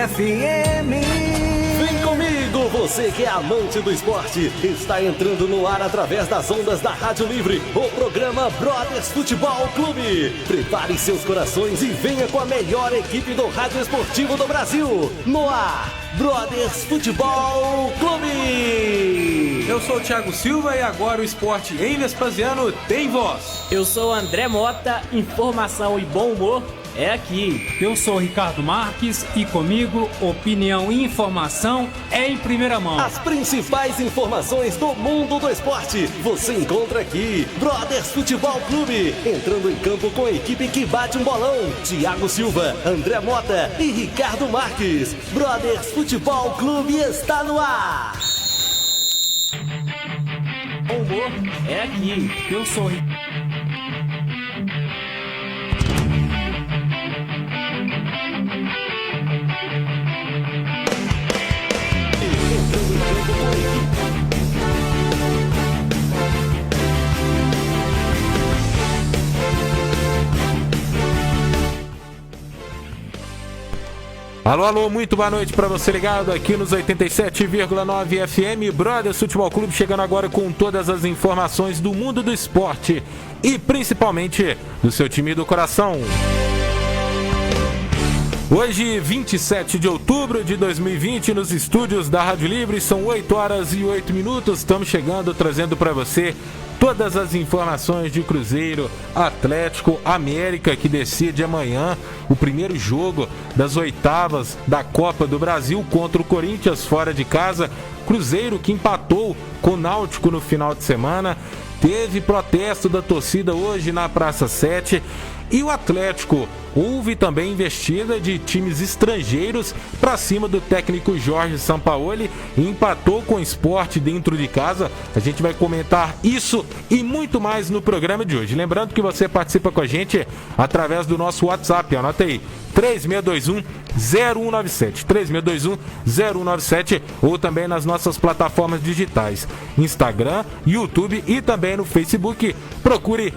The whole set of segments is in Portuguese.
FM. Vem comigo, você que é amante do esporte. Está entrando no ar através das ondas da Rádio Livre, o programa Brothers Futebol Clube. Prepare seus corações e venha com a melhor equipe do rádio esportivo do Brasil. No ar, Brothers Futebol Clube. Eu sou o Thiago Silva e agora o esporte em Vespasiano tem voz. Eu sou o André Mota, informação e bom humor é aqui. Eu sou o Ricardo Marques e comigo, opinião e informação é em primeira mão. As principais informações do mundo do esporte você encontra aqui. Brothers Futebol Clube, entrando em campo com a equipe que bate um bolão. Thiago Silva, André Mota e Ricardo Marques. Brothers Futebol Clube está no ar. Bom humor é aqui. Eu sou o Alô, muito boa noite para você ligado aqui nos 87,9 FM. Brothers Futebol Clube chegando agora com todas as informações do mundo do esporte e principalmente do seu time do coração. Hoje, 27 de outubro de 2020, nos estúdios da Rádio Livre, são 8 horas e 8 minutos. Estamos chegando, trazendo para você todas as informações de Cruzeiro, Atlético, América, que decide amanhã o primeiro jogo das oitavas da Copa do Brasil contra o Corinthians fora de casa. Cruzeiro que empatou com o Náutico no final de semana. Teve protesto da torcida hoje na Praça 7. E o Atlético, houve também investida de times estrangeiros para cima do técnico Jorge Sampaoli e empatou com o Sport dentro de casa. A gente vai comentar isso e muito mais no programa de hoje. Lembrando que você participa com a gente através do nosso WhatsApp, anota aí, 3621-0197, 3621-0197, ou também nas nossas plataformas digitais, Instagram, YouTube e também no Facebook. Procure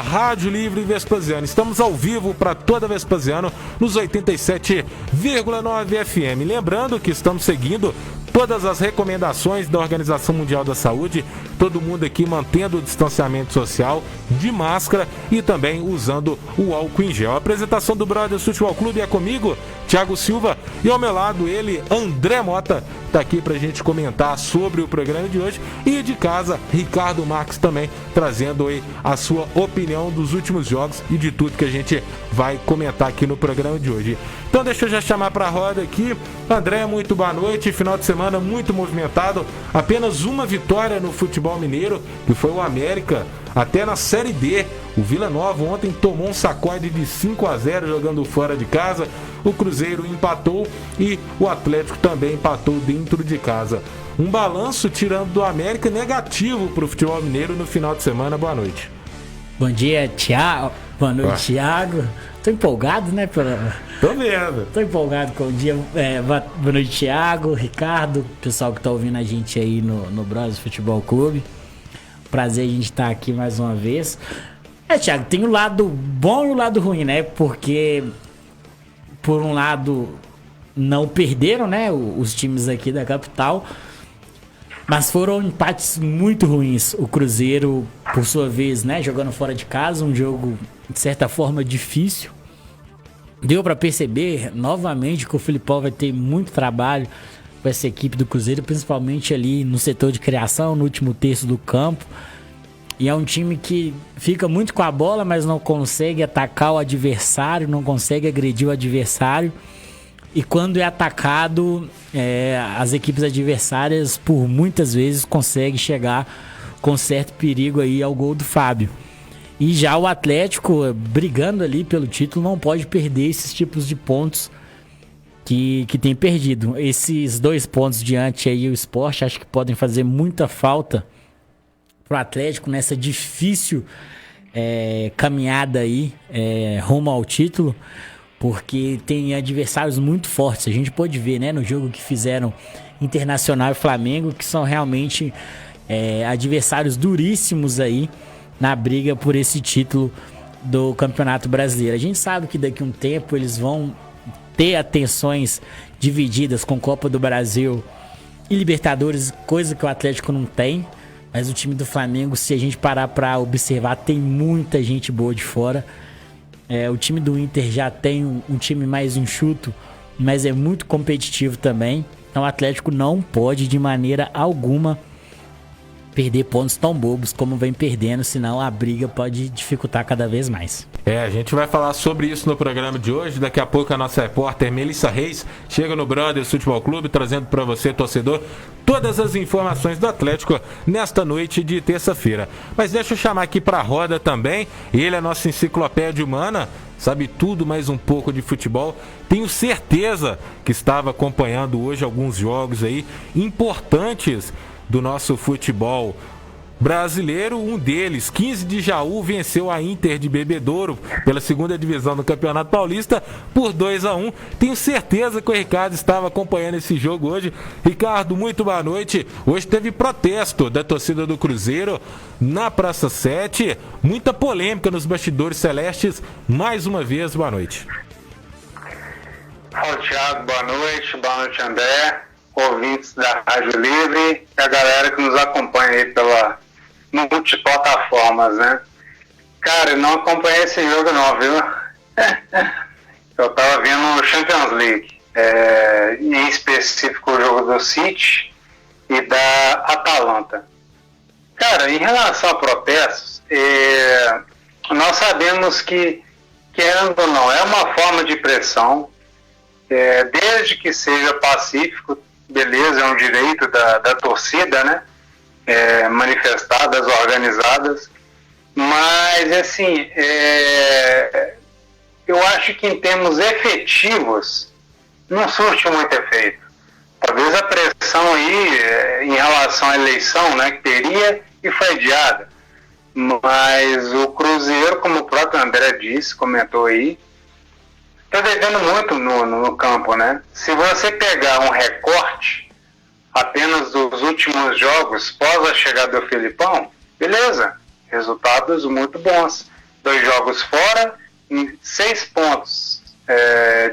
@Rádio Livre Vespasiano. Estamos ao vivo para toda Vespasiano nos 87,9 FM. Lembrando que estamos seguindo todas as recomendações da Organização Mundial da Saúde, todo mundo aqui mantendo o distanciamento social, de máscara e também usando o álcool em gel. A apresentação do Brothers Futebol Clube é comigo, Thiago Silva, e ao meu lado ele, André Mota, está aqui para a gente comentar sobre o programa de hoje, e de casa, Ricardo Marques também trazendo aí a sua opinião dos últimos jogos e de tudo que a gente vai comentar aqui no programa de hoje. Então deixa eu já chamar para a roda aqui. André, muito boa noite. Final de semana muito movimentado. Apenas uma vitória no futebol mineiro, que foi o América. Até na Série D, o Vila Nova ontem tomou um sacode de 5-0 jogando fora de casa. O Cruzeiro empatou e o Atlético também empatou dentro de casa. Um balanço tirando do América negativo para o futebol mineiro no final de semana. Boa noite. Bom dia, Thiago. Boa noite, Thiago. Tô empolgado, né? Tô vendo. Tô empolgado com o dia. Boa noite, Thiago, Ricardo, pessoal que tá ouvindo a gente aí no Brothers Futebol Clube. Prazer a gente estar aqui mais uma vez. Thiago, tem o lado bom e o lado ruim, né? Porque, por um lado, não perderam, né? Os times aqui da capital. Mas foram empates muito ruins. O Cruzeiro, por sua vez, né? Jogando fora de casa, um jogo, de certa forma, difícil. Deu para perceber, novamente, que o Filipão vai ter muito trabalho com essa equipe do Cruzeiro, principalmente ali no setor de criação, no último terço do campo. E é um time que fica muito com a bola, mas não consegue atacar o adversário, não consegue agredir o adversário. E quando é atacado, as equipes adversárias, por muitas vezes, conseguem chegar com certo perigo aí ao gol do Fábio. E já o Atlético, brigando ali pelo título, não pode perder esses tipos de pontos que tem perdido. Esses 2 pontos diante aí o Sport, acho que podem fazer muita falta pro Atlético nessa difícil caminhada aí rumo ao título, porque tem adversários muito fortes. A gente pode ver, né, no jogo que fizeram Internacional e Flamengo, que são realmente adversários duríssimos aí na briga por esse título do Campeonato Brasileiro. A gente sabe que daqui a um tempo eles vão ter atenções divididas com Copa do Brasil e Libertadores, coisa que o Atlético não tem. Mas o time do Flamengo, se a gente parar pra observar, tem muita gente boa de fora. O time do Inter já tem um time mais enxuto, mas é muito competitivo também. Então o Atlético não pode de maneira alguma perder pontos tão bobos como vem perdendo, senão a briga pode dificultar cada vez mais. A gente vai falar sobre isso no programa de hoje. Daqui a pouco a nossa repórter Melissa Reis chega no Brothers Futebol Clube trazendo para você, torcedor, todas as informações do Atlético nesta noite de terça-feira. Mas deixa eu chamar aqui para a roda também, ele é a nossa enciclopédia humana, sabe tudo mais um pouco de futebol. Tenho certeza que estava acompanhando hoje alguns jogos aí importantes do nosso futebol brasileiro. Um deles, 15 de Jaú, venceu a Inter de Bebedouro pela segunda divisão do Campeonato Paulista por 2-1. Tenho certeza que o Ricardo estava acompanhando esse jogo hoje. Ricardo, muito boa noite. Hoje teve protesto da torcida do Cruzeiro na Praça 7. Muita polêmica nos bastidores celestes. Mais uma vez, boa noite. Fala, Thiago, boa noite André, ouvintes da Rádio Livre e a galera que nos acompanha aí pela multiplataformas, né? Cara, eu não acompanhei esse jogo não, viu? Eu tava vendo o Champions League, em específico o jogo do City e da Atalanta. Cara, em relação a protestos, nós sabemos que, querendo ou não, é uma forma de pressão, desde que seja pacífico, beleza, é um direito da torcida, né? Manifestadas, organizadas, mas assim, eu acho que em termos efetivos não surte muito efeito. Talvez a pressão aí em relação à eleição, né, que teria e foi adiada, mas o Cruzeiro, como o próprio André disse, comentou aí, está devendo muito no campo, né? Se você pegar um recorte apenas dos últimos jogos pós a chegada do Felipão, beleza, resultados muito bons. 2 jogos fora, 6 pontos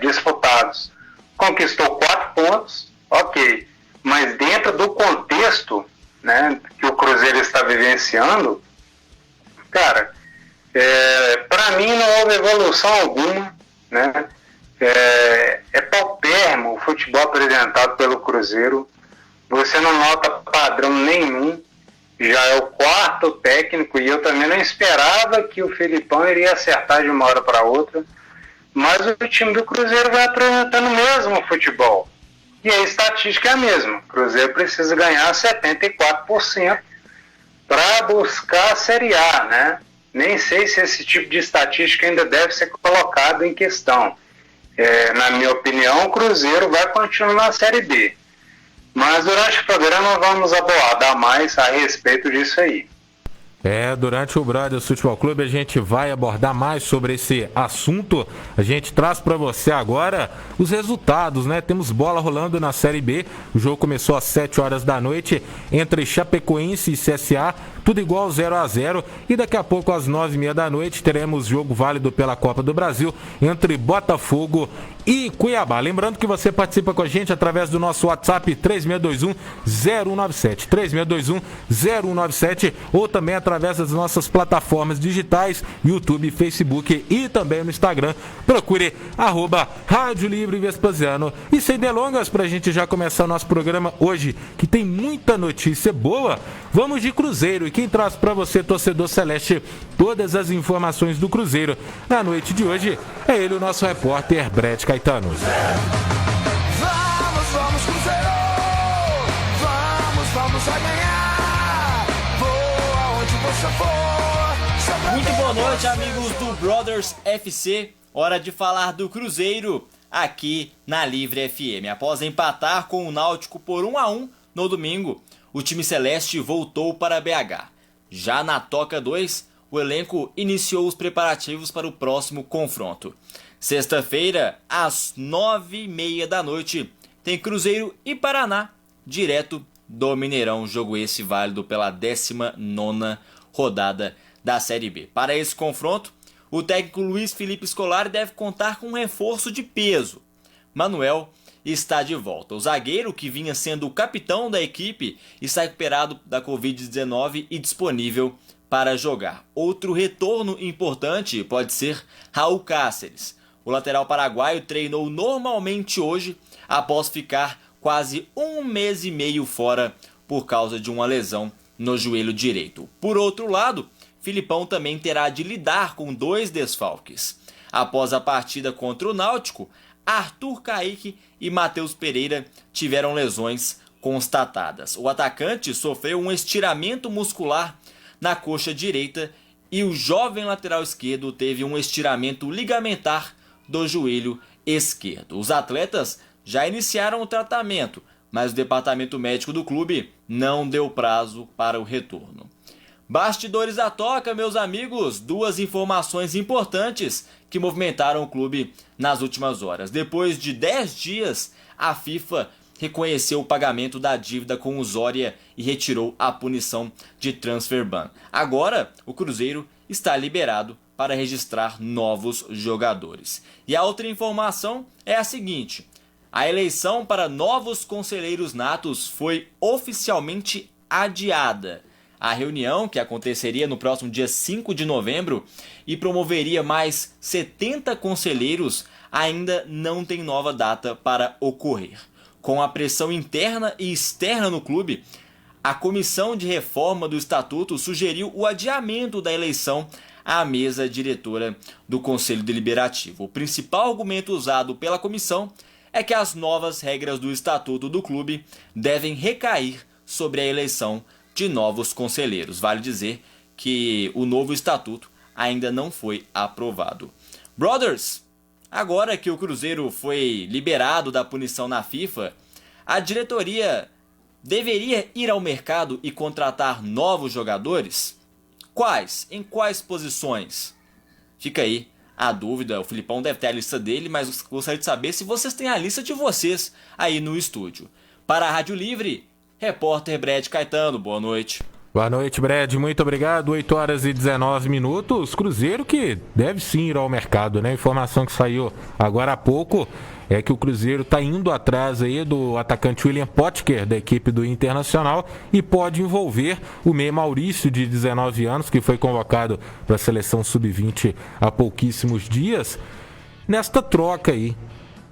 disputados. Conquistou 4 pontos, ok. Mas dentro do contexto, né, que o Cruzeiro está vivenciando, cara, para mim não houve evolução alguma, né? É paupérrimo o futebol apresentado pelo Cruzeiro. Você não nota padrão nenhum. Já é o 4º técnico e eu também não esperava que o Felipão iria acertar de uma hora para outra. Mas o time do Cruzeiro vai apresentando o mesmo futebol. E a estatística é a mesma. O Cruzeiro precisa ganhar 74% para buscar a Série A, né? Nem sei se esse tipo de estatística ainda deve ser colocado em questão. Na minha opinião, o Cruzeiro vai continuar na Série B. Mas durante o programa vamos abordar mais a respeito disso aí. Durante o Brothers Futebol Clube a gente vai abordar mais sobre esse assunto. A gente traz para você agora os resultados, né? Temos bola rolando na Série B. O jogo começou às 7 horas da noite entre Chapecoense e CSA. Tudo igual 0-0. E daqui a pouco às 9h30 da noite teremos jogo válido pela Copa do Brasil entre Botafogo e Cuiabá. Lembrando que você participa com a gente através do nosso WhatsApp 3621-0197. 3621-0197 ou também através das nossas plataformas digitais, YouTube, Facebook e também no Instagram. Procure @Rádio Livre Vespasiano. E sem delongas, pra gente já começar o nosso programa hoje, que tem muita notícia boa, vamos de Cruzeiro. E quem traz pra você, torcedor celeste, todas as informações do Cruzeiro na noite de hoje é ele, o nosso repórter Brett Caetano. Vamos, vamos Cruzeiro! Vamos a ganhar! Voa onde você for! Muito boa noite, amigos do Brothers FC. Hora de falar do Cruzeiro aqui na Livre FM. Após empatar com o Náutico por 1-1 no domingo, o time celeste voltou para BH. Já na Toca 2, o elenco iniciou os preparativos para o próximo confronto. Sexta-feira, às 9h30 da noite, tem Cruzeiro e Paraná, direto do Mineirão. Jogo esse válido pela 19ª rodada da Série B. Para esse confronto, o técnico Luiz Felipe Scolari deve contar com um reforço de peso. Manuel está de volta. O zagueiro, que vinha sendo o capitão da equipe, está recuperado da Covid-19 e disponível para jogar. Outro retorno importante pode ser Raul Cáceres. O lateral paraguaio treinou normalmente hoje, após ficar quase 1 mês e meio fora por causa de uma lesão no joelho direito. Por outro lado, Filipão também terá de lidar com 2 desfalques. Após a partida contra o Náutico, Arthur Caíque e Matheus Pereira tiveram lesões constatadas. O atacante sofreu um estiramento muscular na coxa direita e o jovem lateral esquerdo teve um estiramento ligamentar do joelho esquerdo. Os atletas já iniciaram o tratamento, mas o departamento médico do clube não deu prazo para o retorno. Bastidores da Toca, meus amigos, 2 informações importantes que movimentaram o clube nas últimas horas. Depois de 10 dias, a FIFA reconheceu o pagamento da dívida com o Zória e retirou a punição de transfer ban. Agora, o Cruzeiro está liberado para registrar novos jogadores. E a outra informação é a seguinte: a eleição para novos conselheiros natos foi oficialmente adiada. A reunião, que aconteceria no próximo dia 5 de novembro e promoveria mais 70 conselheiros, ainda não tem nova data para ocorrer. Com a pressão interna e externa no clube, a comissão de reforma do estatuto sugeriu o adiamento da eleição à mesa diretora do Conselho Deliberativo. O principal argumento usado pela comissão é que as novas regras do estatuto do clube devem recair sobre a eleição de novos conselheiros. Vale dizer que o novo estatuto ainda não foi aprovado. Brothers, agora que o Cruzeiro foi liberado da punição na FIFA, a diretoria deveria ir ao mercado e contratar novos jogadores? Quais? Em quais posições? Fica aí a dúvida. O Filipão deve ter a lista dele, mas gostaria de saber se vocês têm a lista de vocês aí no estúdio. Para a Rádio Livre, repórter Brad Caetano, boa noite. Boa noite, Brad, muito obrigado. 8 horas e 19 minutos. Cruzeiro que deve sim ir ao mercado, né? Informação que saiu agora há pouco é que o Cruzeiro está indo atrás aí do atacante William Potker, da equipe do Internacional, e pode envolver o meia Maurício, de 19 anos, que foi convocado para a seleção sub-20 há pouquíssimos dias, nesta troca aí.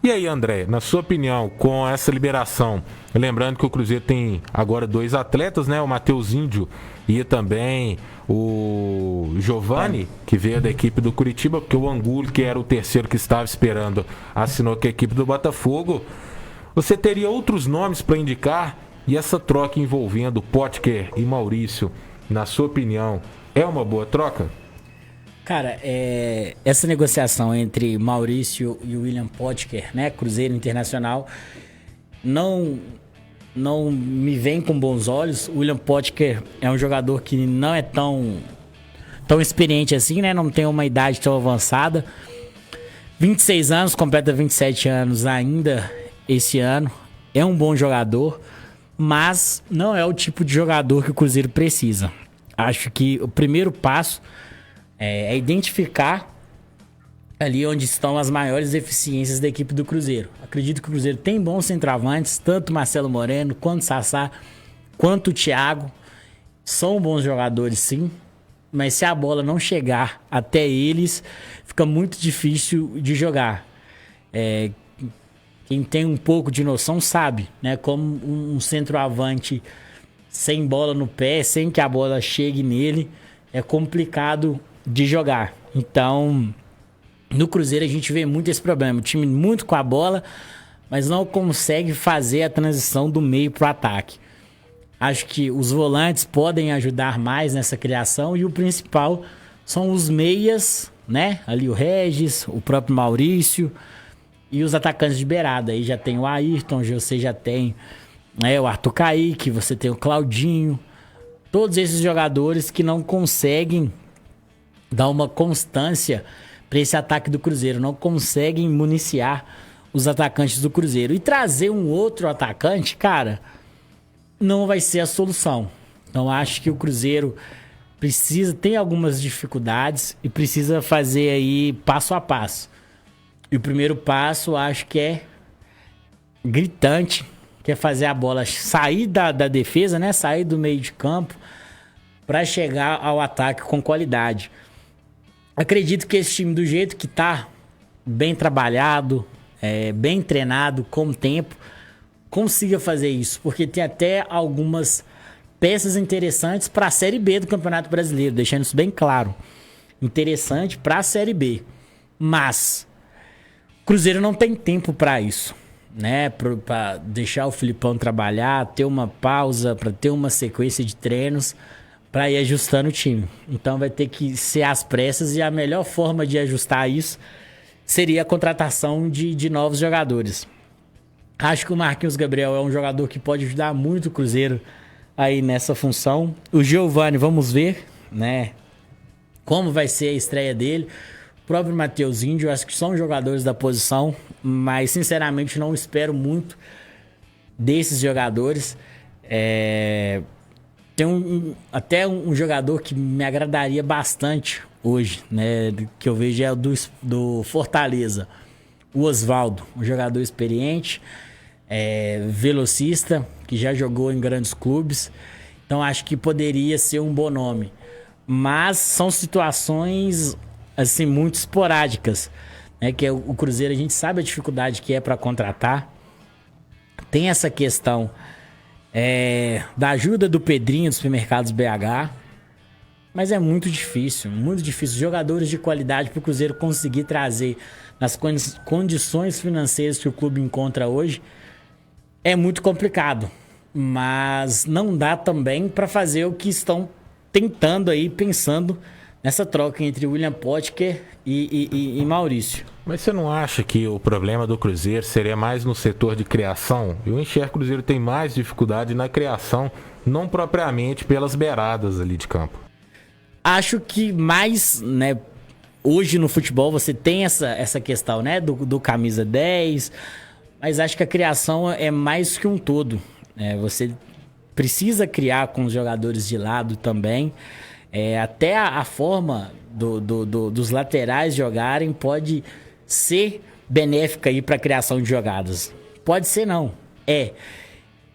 E aí, André, na sua opinião, com essa liberação, lembrando que o Cruzeiro tem agora 2 atletas, né? O Matheus Índio e também o Giovani, que veio da equipe do Curitiba, porque o Angulo, que era o terceiro que estava esperando, assinou com a equipe do Botafogo. Você teria outros nomes para indicar? E essa troca envolvendo Potker e Maurício, na sua opinião, é uma boa troca? Cara, essa negociação entre Maurício e William Potker, né, Cruzeiro Internacional, não me vem com bons olhos. O William Potker é um jogador que não é tão experiente assim, né, não tem uma idade tão avançada. 26 anos, completa 27 anos ainda esse ano. É um bom jogador, mas não é o tipo de jogador que o Cruzeiro precisa. Acho que o primeiro passo é identificar ali onde estão as maiores deficiências da equipe do Cruzeiro. Acredito que o Cruzeiro tem bons centroavantes, tanto Marcelo Moreno, quanto Sassá, quanto o Thiago. São bons jogadores, sim, mas se a bola não chegar até eles, fica muito difícil de jogar. Quem tem um pouco de noção sabe, né? Como um centroavante sem bola no pé, sem que a bola chegue nele, é complicado de jogar. Então, no Cruzeiro a gente vê muito esse problema. O time muito com a bola, mas não consegue fazer a transição do meio para o ataque. Acho que os volantes podem ajudar mais nessa criação, e o principal são os meias, né? Ali o Regis, o próprio Maurício e os atacantes de beirada. Aí já tem o Ayrton, você já tem o Arthur Caíque, você tem o Claudinho. Todos esses jogadores que não conseguem dar uma constância para esse ataque do Cruzeiro, não conseguem municiar os atacantes do Cruzeiro. E trazer um outro atacante, cara, não vai ser a solução. Então acho que o Cruzeiro tem algumas dificuldades e precisa fazer aí passo a passo. E o primeiro passo, acho que é gritante, que é fazer a bola sair da defesa, né? Sair do meio de campo para chegar ao ataque com qualidade. Acredito que esse time, do jeito que tá, bem trabalhado, bem treinado, com tempo, consiga fazer isso, porque tem até algumas peças interessantes para a Série B do Campeonato Brasileiro, deixando isso bem claro. Interessante para a Série B. Mas o Cruzeiro não tem tempo para isso, né? Para deixar o Filipão trabalhar, ter uma pausa, para ter uma sequência de treinos, para ir ajustando o time. Então vai ter que ser às pressas, e a melhor forma de ajustar isso seria a contratação de novos jogadores. Acho que o Marquinhos Gabriel é um jogador que pode ajudar muito o Cruzeiro aí nessa função. O Giovani, vamos ver, né, como vai ser a estreia dele. O próprio Matheus Índio, acho que são jogadores da posição, mas sinceramente não espero muito desses jogadores. Tem até um jogador que me agradaria bastante hoje, né, que eu vejo, é do Fortaleza, o Osvaldo, um jogador experiente, velocista, que já jogou em grandes clubes. Então acho que poderia ser um bom nome. Mas são situações assim muito esporádicas, né? Que o Cruzeiro, a gente sabe a dificuldade que é para contratar. Tem essa questão da ajuda do Pedrinho dos Supermercados BH, mas é muito difícil. Jogadores de qualidade para o Cruzeiro conseguir trazer nas condições financeiras que o clube encontra hoje é muito complicado. Mas não dá também para fazer o que estão tentando aí, pensando nessa troca entre William Potker e Maurício. Mas você não acha que o problema do Cruzeiro seria mais no setor de criação? Eu enxergo que o Cruzeiro tem mais dificuldade na criação, não propriamente pelas beiradas ali de campo. Acho que mais, né, hoje no futebol você tem essa questão, né, do camisa 10, mas acho que a criação é mais que um todo. Você precisa criar com os jogadores de lado também. Até a forma dos laterais jogarem pode ser benéfica para a criação de jogadas. Pode ser, não.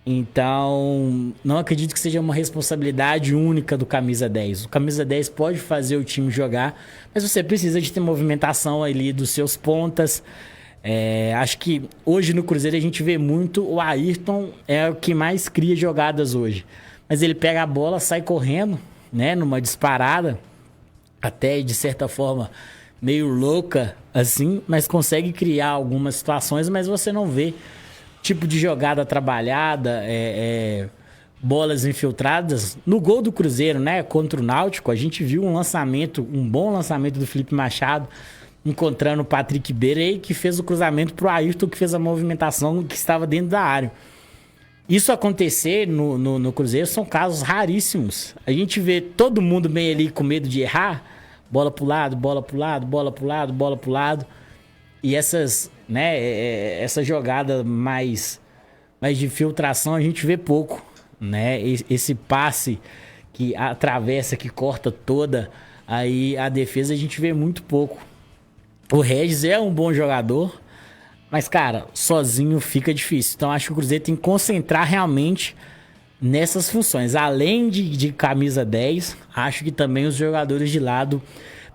Então, não acredito que seja uma responsabilidade única do camisa 10. O camisa 10 pode fazer o time jogar, mas você precisa de ter movimentação ali dos seus pontas. Acho que hoje no Cruzeiro a gente vê muito o Ayrton, é o que mais cria jogadas hoje. Mas ele pega a bola, sai correndo, né, numa disparada, até de certa forma meio louca assim, mas consegue criar algumas situações, mas você não vê tipo de jogada trabalhada, bolas infiltradas. No gol do Cruzeiro, né, contra o Náutico, a gente viu um bom lançamento do Felipe Machado, encontrando o Patrick Berey, que fez o cruzamento pro Ayrton, que fez a movimentação que estava dentro da área. Isso acontecer no Cruzeiro são casos raríssimos. A gente vê todo mundo meio ali com medo de errar, bola pro lado, bola pro lado, bola pro lado, bola pro lado. E essas, né, essa jogada mais de filtração a gente vê pouco, né? Esse passe que atravessa, que corta toda aí a defesa, a gente vê muito pouco. O Regis é um bom jogador, mas, cara, sozinho fica difícil. Então, acho que o Cruzeiro tem que concentrar realmente nessas funções. Além de camisa 10, acho que também os jogadores de lado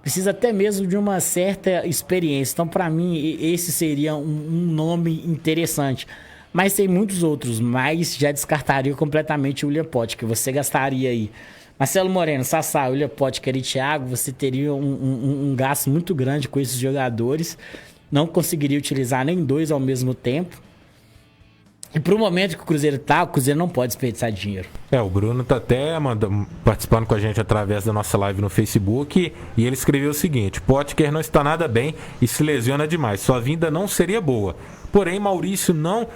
precisam até mesmo de uma certa experiência. Então, para mim, esse seria um nome interessante. Mas tem muitos outros, mas já descartaria completamente o William Potker, que você gastaria aí Marcelo Moreno, Sassá, William Potker e Thiago, você teria um gasto muito grande com esses jogadores. Não conseguiria utilizar nem dois ao mesmo tempo. E pro momento que o Cruzeiro tá, o Cruzeiro não pode desperdiçar dinheiro. O Bruno tá até participando com a gente através da nossa live no Facebook, e ele escreveu o seguinte: Potker não está nada bem e se lesiona demais. Sua vinda não seria boa. Porém, Maurício não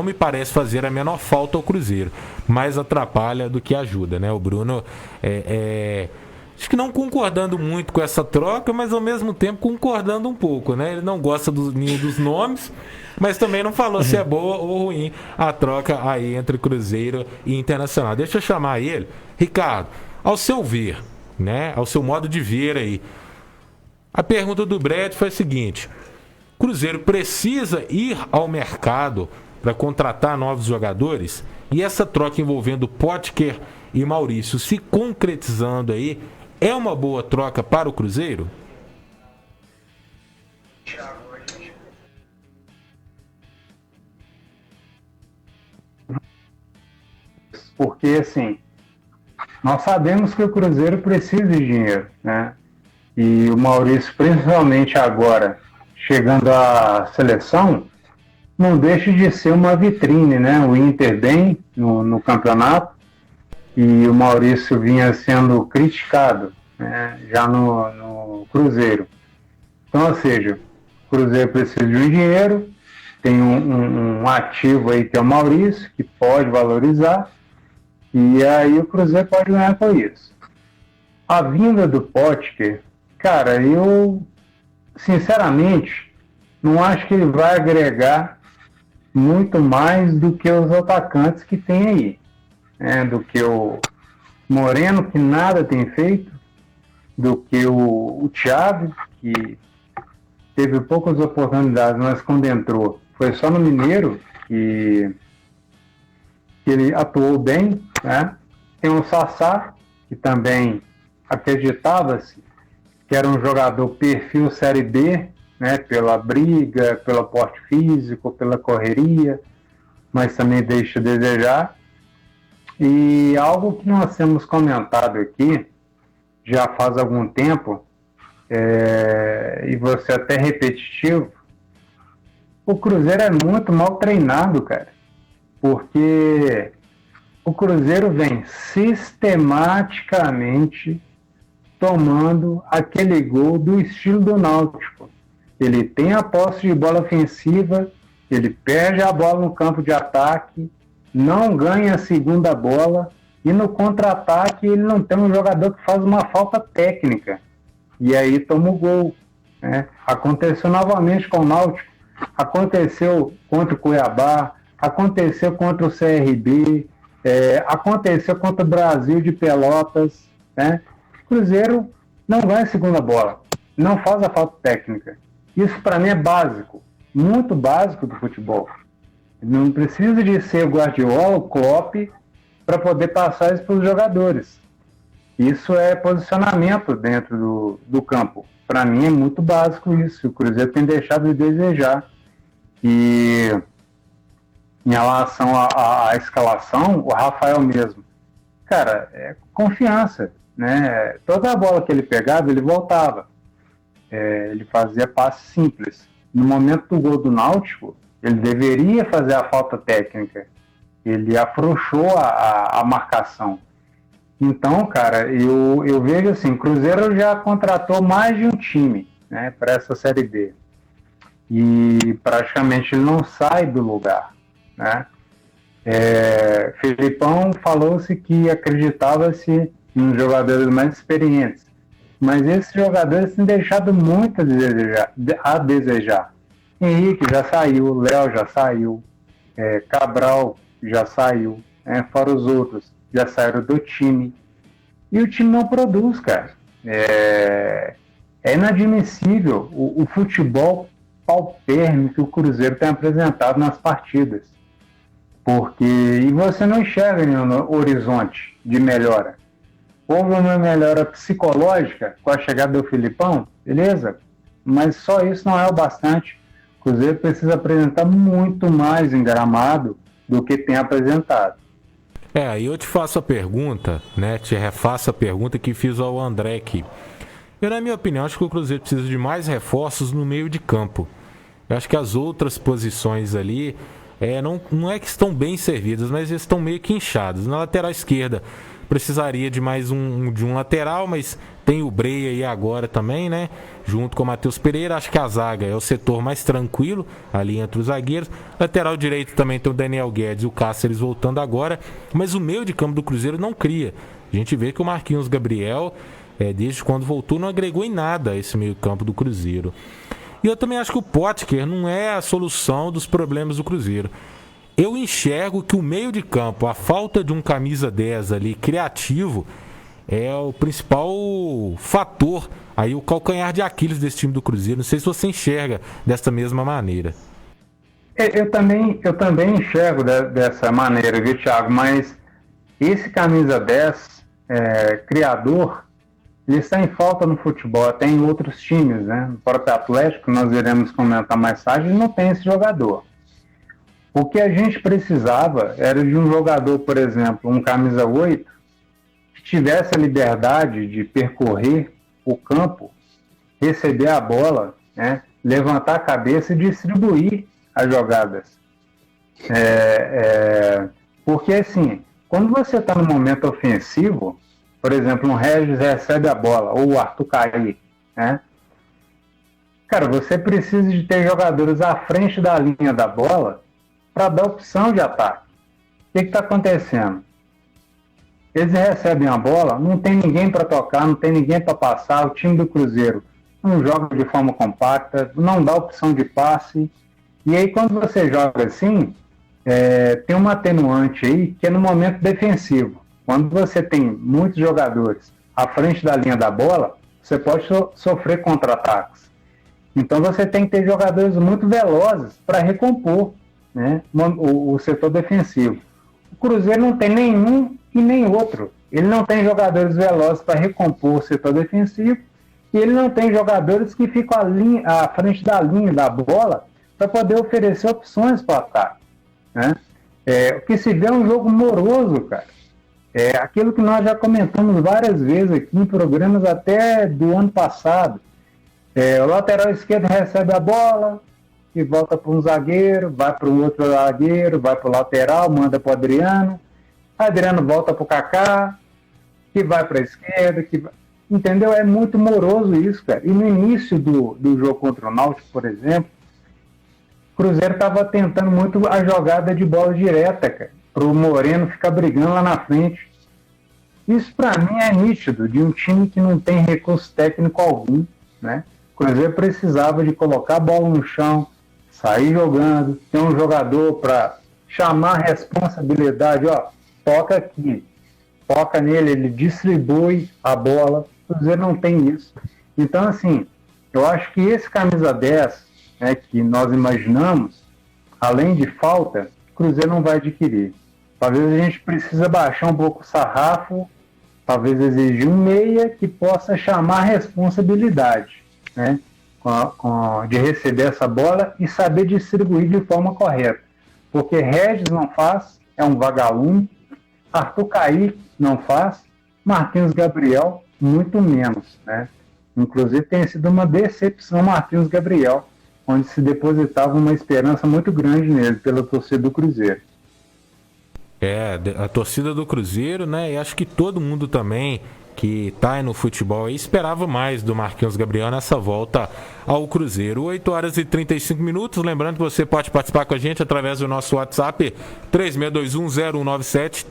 me parece fazer a menor falta ao Cruzeiro. Mais atrapalha do que ajuda, né? O Bruno acho que não concordando muito com essa troca, mas ao mesmo tempo concordando um pouco, né? Ele não gosta nenhum dos nomes, mas também não falou se é boa ou ruim a troca aí entre Cruzeiro e Internacional. Deixa eu chamar ele. Ricardo, ao seu ver, né? Ao seu modo de ver aí, a pergunta do Brett foi a seguinte: Cruzeiro precisa ir ao mercado para contratar novos jogadores, e essa troca envolvendo Potker e Maurício se concretizando aí, é uma boa troca para o Cruzeiro? Porque, assim, nós sabemos que o Cruzeiro precisa de dinheiro, né? E o Maurício, principalmente agora, chegando à seleção, não deixa de ser uma vitrine, né? O Inter bem no campeonato, e o Maurício vinha sendo criticado, né? Já no Cruzeiro. Então, ou seja, o Cruzeiro precisa de um dinheiro, tem um ativo aí que é o Maurício, que pode valorizar, e aí o Cruzeiro pode ganhar com isso. A vinda do Potker, cara, eu sinceramente não acho que ele vai agregar muito mais do que os atacantes que tem aí, né? Do que o Moreno, que nada tem feito, do que o Thiago, que teve poucas oportunidades, mas quando entrou foi só no Mineiro, que ele atuou bem, né? Tem o Sassá, que também acreditava-se que era um jogador perfil Série B, né? Pela briga, pelo porte físico, pela correria, mas também deixa a desejar. E algo que nós temos comentado aqui já faz algum tempo, e você até repetitivo, o Cruzeiro é muito mal treinado, cara, porque o Cruzeiro vem sistematicamente tomando aquele gol do estilo do Náutico. Ele tem a posse de bola ofensiva, ele perde a bola no campo de ataque, não ganha a segunda bola, e no contra-ataque ele não tem um jogador que faz uma falta técnica, e aí toma o gol, né? Aconteceu novamente com o Náutico, aconteceu contra o Cuiabá, aconteceu contra o CRB, aconteceu contra o Brasil de Pelotas, né? O Cruzeiro não ganha a segunda bola, não faz a falta técnica. Isso para mim é básico, muito básico do futebol. Não precisa de ser o Guardiola, o Klopp, para poder passar isso para os jogadores. Isso é posicionamento dentro do campo. Para mim é muito básico isso. O Cruzeiro tem deixado de desejar. E em relação à escalação, o Rafael mesmo, cara, é confiança, né? Toda a bola que ele pegava, ele voltava. Ele fazia passe simples. No momento do gol do Náutico, ele deveria fazer a falta técnica. Ele afrouxou a marcação. Então, cara, eu vejo assim, o Cruzeiro já contratou mais de um time, né, para essa Série B. E praticamente ele não sai do lugar, né? Felipão falou-se que acreditava-se em jogadores mais experientes, mas esses jogadores têm deixado muito a desejar. Henrique já saiu, Léo já saiu, Cabral já saiu, fora os outros, já saíram do time. E o time não produz, cara. É inadmissível o futebol paupérrimo que o Cruzeiro tem apresentado nas partidas. E você não enxerga nenhum horizonte de melhora. Houve uma melhora psicológica com a chegada do Felipão, beleza? Mas só isso não é o bastante. O Cruzeiro precisa apresentar muito mais em gramado do que tem apresentado. Aí eu te faço a pergunta, né? Te refaço a pergunta que fiz ao André aqui. Eu, na minha opinião, acho que o Cruzeiro precisa de mais reforços no meio de campo. Eu acho que as outras posições ali não é que estão bem servidas, mas estão meio que inchadas. Na lateral esquerda precisaria de mais de um lateral, mas tem o Breia aí agora também, né? Junto com o Matheus Pereira. Acho que a zaga é o setor mais tranquilo ali entre os zagueiros. Lateral direito também tem o Daniel Guedes e o Cáceres voltando agora. Mas o meio de campo do Cruzeiro não cria. A gente vê que o Marquinhos Gabriel, desde quando voltou, não agregou em nada a esse meio campo do Cruzeiro. E eu também acho que o Potker não é a solução dos problemas do Cruzeiro. Eu enxergo que o meio de campo, a falta de um camisa 10 ali criativo, é o principal fator, aí o calcanhar de Aquiles desse time do Cruzeiro. Não sei se você enxerga dessa mesma maneira. Eu também enxergo dessa maneira, viu, Thiago? Mas esse camisa 10, criador, ele está em falta no futebol, até em outros times, né? No próprio Atlético, nós iremos comentar mais tarde, não tem esse jogador. O que a gente precisava era de um jogador, por exemplo, um camisa 8, que tivesse a liberdade de percorrer o campo, receber a bola, né? Levantar a cabeça e distribuir as jogadas. Porque, assim, quando você está no momento ofensivo, por exemplo, um Regis recebe a bola, ou o Arthur Caí, né? Cara, você precisa de ter jogadores à frente da linha da bola para dar opção de ataque. O que está acontecendo? Eles recebem a bola, não tem ninguém para tocar, não tem ninguém para passar, o time do Cruzeiro não joga de forma compacta, não dá opção de passe. E aí, quando você joga assim, tem uma atenuante aí, que é no momento defensivo. Quando você tem muitos jogadores à frente da linha da bola, você pode sofrer contra-ataques. Então, você tem que ter jogadores muito velozes para recompor, né, o setor defensivo. O Cruzeiro não tem nenhum e nem outro. Ele não tem jogadores velozes para recompor o setor defensivo e ele não tem jogadores que ficam à frente da linha da bola para poder oferecer opções para o ataque, né? O que se vê é um jogo moroso, cara. Aquilo que nós já comentamos várias vezes aqui em programas até do ano passado. O lateral esquerdo recebe a bola e volta para um zagueiro, vai para um outro zagueiro, vai para o lateral, manda para o Adriano. Adriano volta para o Kaká, que vai para a esquerda, entendeu? É muito moroso isso, cara. E no início do jogo contra o Náutico, por exemplo, o Cruzeiro estava tentando muito a jogada de bola direta, cara, para o Moreno ficar brigando lá na frente. Isso, para mim, é nítido de um time que não tem recurso técnico algum, né? O Cruzeiro precisava de colocar a bola no chão, sair jogando, ter um jogador para chamar a responsabilidade, ó, toca aqui, toca nele, ele distribui a bola. O Cruzeiro não tem isso. Então, assim, eu acho que esse camisa 10, né, que nós imaginamos, além de falta, o Cruzeiro não vai adquirir. Talvez a gente precise baixar um pouco o sarrafo, talvez exigir um meia que possa chamar a responsabilidade, né, de receber essa bola e saber distribuir de forma correta. Porque Regis não faz, é um vagalume, Arthur Caí não faz, Marquinhos Gabriel muito menos, né? Inclusive tem sido uma decepção Marquinhos Gabriel, onde se depositava uma esperança muito grande nele pela torcida do Cruzeiro. A torcida do Cruzeiro, né? E acho que todo mundo também que tá aí no futebol aí esperava mais do Marquinhos Gabriel nessa volta ao Cruzeiro. 8 horas e 35 minutos. Lembrando que você pode participar com a gente através do nosso WhatsApp 3621-0197,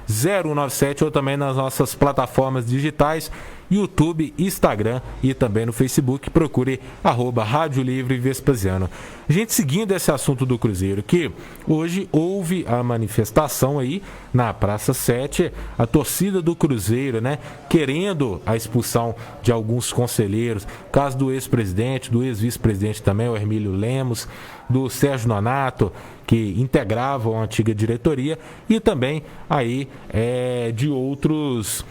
3621-0197, ou também nas nossas plataformas digitais, YouTube, Instagram e também no Facebook. Procure @Rádio Livre Vespasiano. Gente, seguindo esse assunto do Cruzeiro, que hoje houve a manifestação aí na Praça 7, a torcida do Cruzeiro, né, querendo a expulsão de alguns conselheiros, caso do ex-presidente, do ex-vice-presidente também, o Hermílio Lemos, do Sérgio Nonato, que integravam a antiga diretoria, e também aí de outros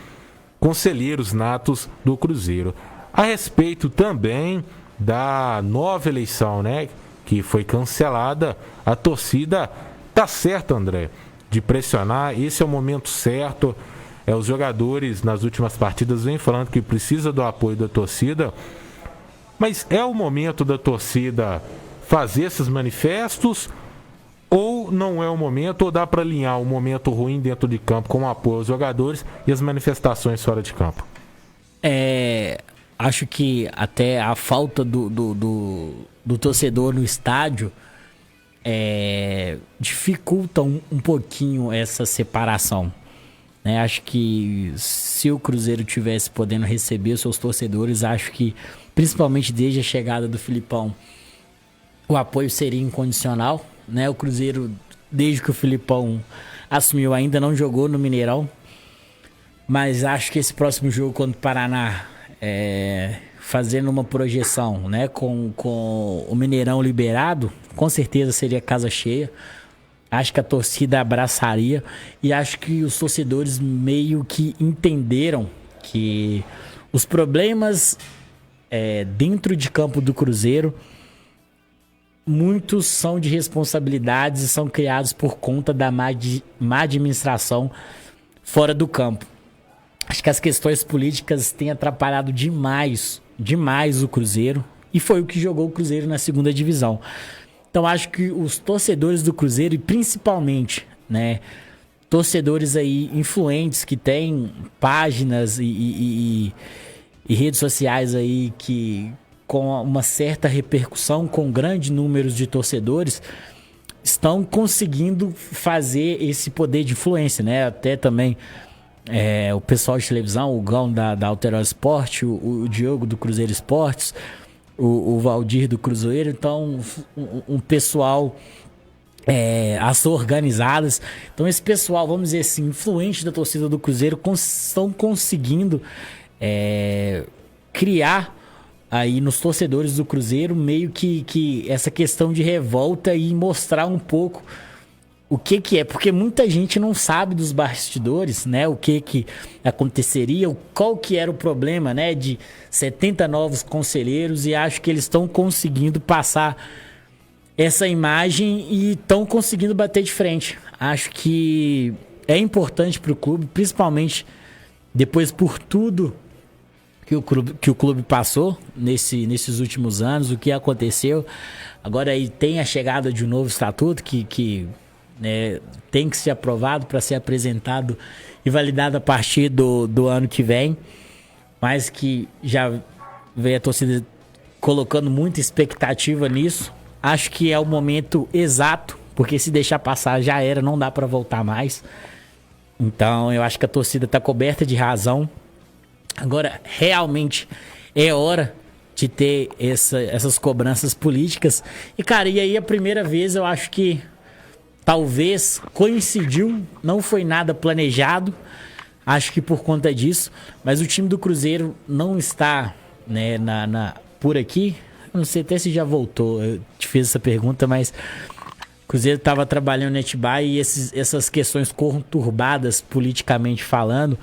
conselheiros natos do Cruzeiro. A respeito também da nova eleição, né, que foi cancelada, a torcida tá certa, André, de pressionar. Esse é o momento certo. Os jogadores nas últimas partidas vêm falando que precisa do apoio da torcida, mas é o momento da torcida fazer esses manifestos, ou não é o momento, ou dá para alinhar o momento ruim dentro de campo com o apoio aos jogadores e as manifestações fora de campo? Acho que até a falta do torcedor no estádio dificulta um pouquinho essa separação, né? Acho que se o Cruzeiro tivesse podendo receber os seus torcedores, acho que, principalmente desde a chegada do Filipão, o apoio seria incondicional, né? O Cruzeiro, desde que o Filipão assumiu, ainda não jogou no Mineirão, mas acho que esse próximo jogo contra o Paraná fazendo uma projeção, né, com o Mineirão liberado, com certeza seria casa cheia. Acho que a torcida abraçaria e acho que os torcedores meio que entenderam que os problemas dentro de campo do Cruzeiro, muitos são de responsabilidades e são criados por conta da má administração fora do campo. Acho que as questões políticas têm atrapalhado demais o Cruzeiro e foi o que jogou o Cruzeiro na segunda divisão. Então acho que os torcedores do Cruzeiro e principalmente, né, torcedores aí influentes que têm páginas e redes sociais aí que com uma certa repercussão, com grande número de torcedores, estão conseguindo fazer esse poder de influência, né? Até também o pessoal de televisão, o Gão da Alterosa Esporte, o Diogo do Cruzeiro Esportes, o Valdir do Cruzeiro, então um pessoal as organizadas. Então esse pessoal, vamos dizer assim, influente da torcida do Cruzeiro, estão conseguindo criar aí nos torcedores do Cruzeiro meio que essa questão de revolta e mostrar um pouco o que é, porque muita gente não sabe dos bastidores, né, o que aconteceria, qual que era o problema, né, de 70 novos conselheiros, e acho que eles estão conseguindo passar essa imagem e estão conseguindo bater de frente. Acho que é importante para o clube, principalmente depois por tudo que o clube passou nesses últimos anos, o que aconteceu. Agora aí tem a chegada de um novo estatuto que tem que ser aprovado para ser apresentado e validado a partir do ano que vem, mas que já vem a torcida colocando muita expectativa nisso. Acho que é o momento exato, porque se deixar passar já era, não dá para voltar mais. Então eu acho que a torcida está coberta de razão. Agora realmente é hora de ter essas cobranças políticas. E cara, e aí a primeira vez eu acho que talvez coincidiu, não foi nada planejado, acho que por conta disso, mas o time do Cruzeiro não está, né, por aqui. Eu não sei até se já voltou, eu te fiz essa pergunta, mas o Cruzeiro estava trabalhando no Atibaia e essas questões conturbadas politicamente falando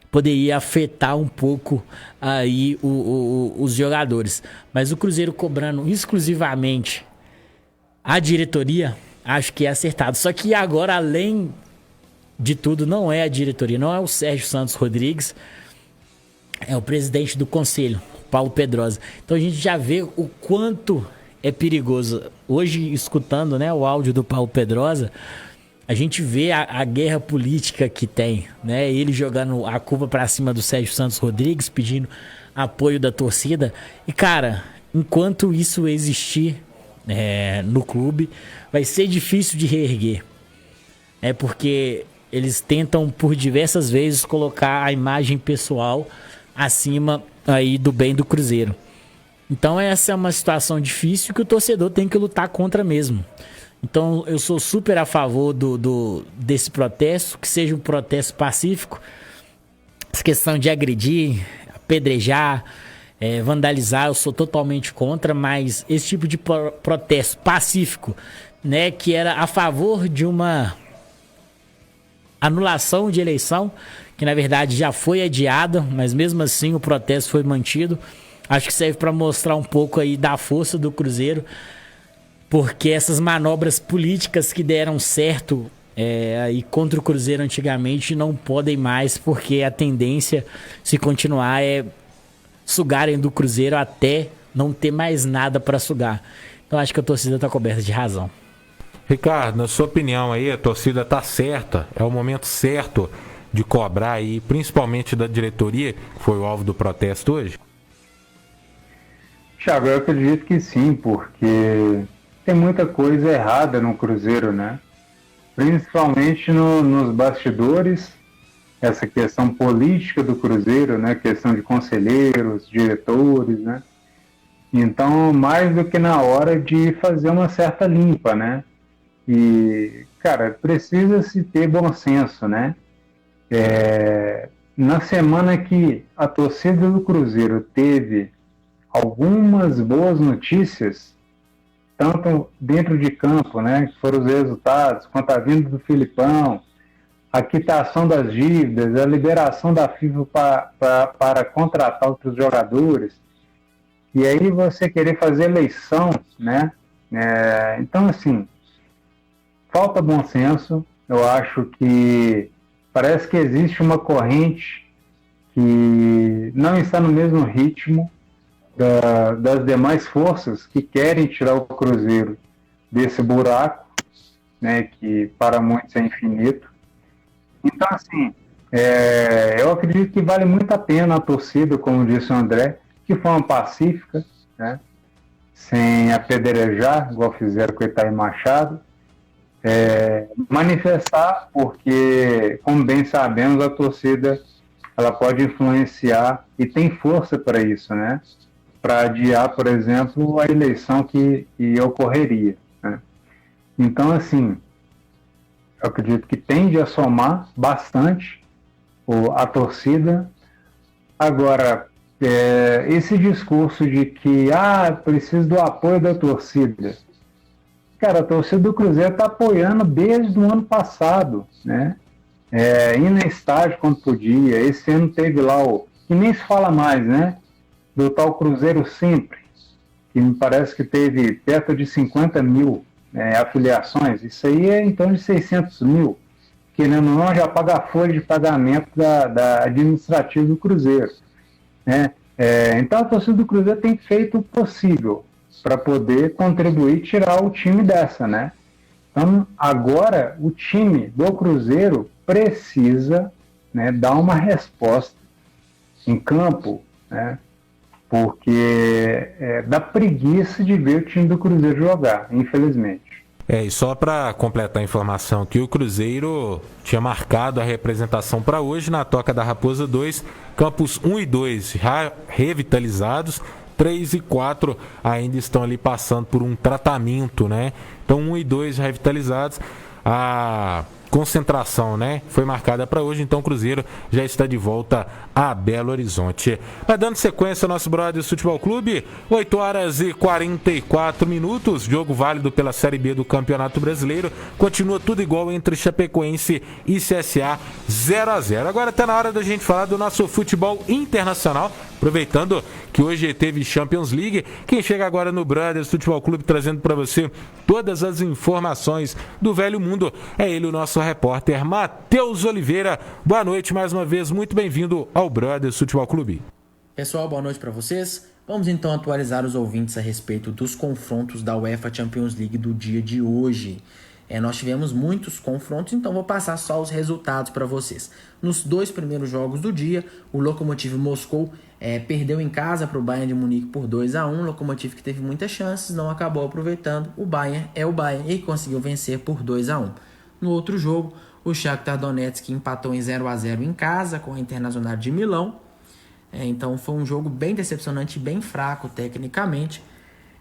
poderia afetar um pouco aí os jogadores. Mas o Cruzeiro cobrando exclusivamente a diretoria, acho que é acertado. Só que agora, além de tudo, não é a diretoria, não é o Sérgio Santos Rodrigues, é o presidente do conselho, Paulo Pedrosa. Então a gente já vê o quanto é perigoso. Hoje, escutando, né, o áudio do Paulo Pedrosa, a gente vê a guerra política que tem, né? Ele jogando a culpa para cima do Sérgio Santos Rodrigues, pedindo apoio da torcida. E cara, enquanto isso existir no clube, vai ser difícil de reerguer. Porque eles tentam por diversas vezes colocar a imagem pessoal acima aí do bem do Cruzeiro. Então essa é uma situação difícil que o torcedor tem que lutar contra mesmo. Então eu sou super a favor desse protesto, que seja um protesto pacífico. Essa questão de agredir, apedrejar, vandalizar, eu sou totalmente contra, mas esse tipo de protesto pacífico, né, que era a favor de uma anulação de eleição, que na verdade já foi adiada, mas mesmo assim o protesto foi mantido. Acho que serve para mostrar um pouco aí da força do Cruzeiro, porque essas manobras políticas que deram certo aí contra o Cruzeiro antigamente não podem mais, porque a tendência, se continuar, é sugarem do Cruzeiro até não ter mais nada para sugar. Então acho que a torcida está coberta de razão. Ricardo, na sua opinião aí, a torcida está certa? É o momento certo de cobrar aí, principalmente da diretoria, que foi o alvo do protesto hoje? Thiago, eu acredito que sim, porque tem muita coisa errada no Cruzeiro, né? Principalmente nos bastidores, essa questão política do Cruzeiro, né? Questão de conselheiros, diretores, né? Então, mais do que na hora de fazer uma certa limpa, né? E, cara, precisa-se ter bom senso, né? Na semana que a torcida do Cruzeiro teve algumas boas notícias, tanto dentro de campo, né, que foram os resultados, quanto a vinda do Filipão, a quitação das dívidas, a liberação da FIFA para contratar outros jogadores, e aí você querer fazer eleição, né? Então, assim, falta bom senso. Eu acho que parece que existe uma corrente que não está no mesmo ritmo das demais forças que querem tirar o Cruzeiro desse buraco, né, que para muitos é infinito. Então, assim, eu acredito que vale muito a pena a torcida, como disse o André, de forma pacífica, né, sem apedrejar, igual fizeram com o Itaí Machado, manifestar, porque, como bem sabemos, a torcida ela pode influenciar e tem força para isso, né, para adiar, por exemplo, a eleição que ocorreria, né. Então, assim, eu acredito que tende a somar bastante a torcida. Agora, esse discurso de que precisa do apoio da torcida. Cara, a torcida do Cruzeiro está apoiando desde o ano passado, né? Indo em estádio quando podia. Esse ano teve lá que nem se fala mais, né? Do tal Cruzeiro Sempre, que me parece que teve perto de 50 mil afiliações. Isso aí é em torno de 600 mil, querendo ou não, já paga a folha de pagamento da administrativa do Cruzeiro, né? Então a torcida do Cruzeiro tem feito o possível para poder contribuir e tirar o time dessa, né? Então agora o time do Cruzeiro precisa, né, dar uma resposta em campo, né? Porque dá preguiça de ver o time do Cruzeiro jogar, infelizmente. E só para completar a informação que o Cruzeiro tinha marcado a representação para hoje na Toca da Raposa 2, campos 1 e 2 já revitalizados, 3 e 4 ainda estão ali passando por um tratamento, né? Então 1 e 2 revitalizados, a concentração, né, foi marcada para hoje, então o Cruzeiro já está de volta a Belo Horizonte. Mas dando sequência ao nosso Brothers Futebol Clube, 8 horas e 44 minutos, jogo válido pela Série B do Campeonato Brasileiro, continua tudo igual entre Chapecoense e CSA, 0-0. Agora está na hora da gente falar do nosso futebol internacional, aproveitando que hoje teve Champions League. Quem chega agora no Brothers Futebol Clube trazendo para você todas as informações do velho mundo é ele, o nosso repórter Matheus Oliveira. Boa noite mais uma vez, muito bem-vindo ao Brothers Futebol Clube. Pessoal, boa noite para vocês. Vamos então atualizar os ouvintes a respeito dos confrontos da UEFA Champions League do dia de hoje. Nós tivemos muitos confrontos, então vou passar só os resultados para vocês. Nos 2 primeiros jogos do dia, o Lokomotiv Moscou perdeu em casa para o Bayern de Munique por 2-1. O Lokomotiv, que teve muitas chances, não acabou aproveitando. O Bayern é o Bayern e conseguiu vencer por 2-1. No outro jogo, o Shakhtar Donetsk empatou em 0-0 em casa com a Internacional de Milão. Então foi um jogo bem decepcionante, bem fraco tecnicamente.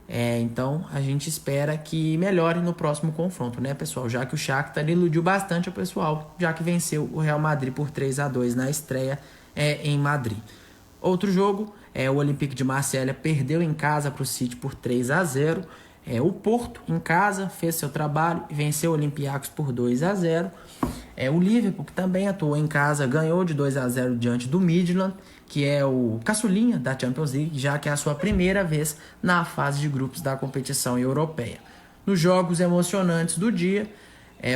Então a gente espera que melhore no próximo confronto, né, pessoal? Já que o Shakhtar iludiu bastante o pessoal, já que venceu o Real Madrid por 3-2 na estreia em Madrid. Outro jogo, o Olympique de Marselha perdeu em casa para o City por 3-0. O Porto, em casa, fez seu trabalho e venceu o Olympiacos por 2-0. O Liverpool, que também atuou em casa, ganhou de 2-0 diante do Midland, que é o caçulinha da Champions League, já que é a sua primeira vez na fase de grupos da competição europeia. Nos jogos emocionantes do dia,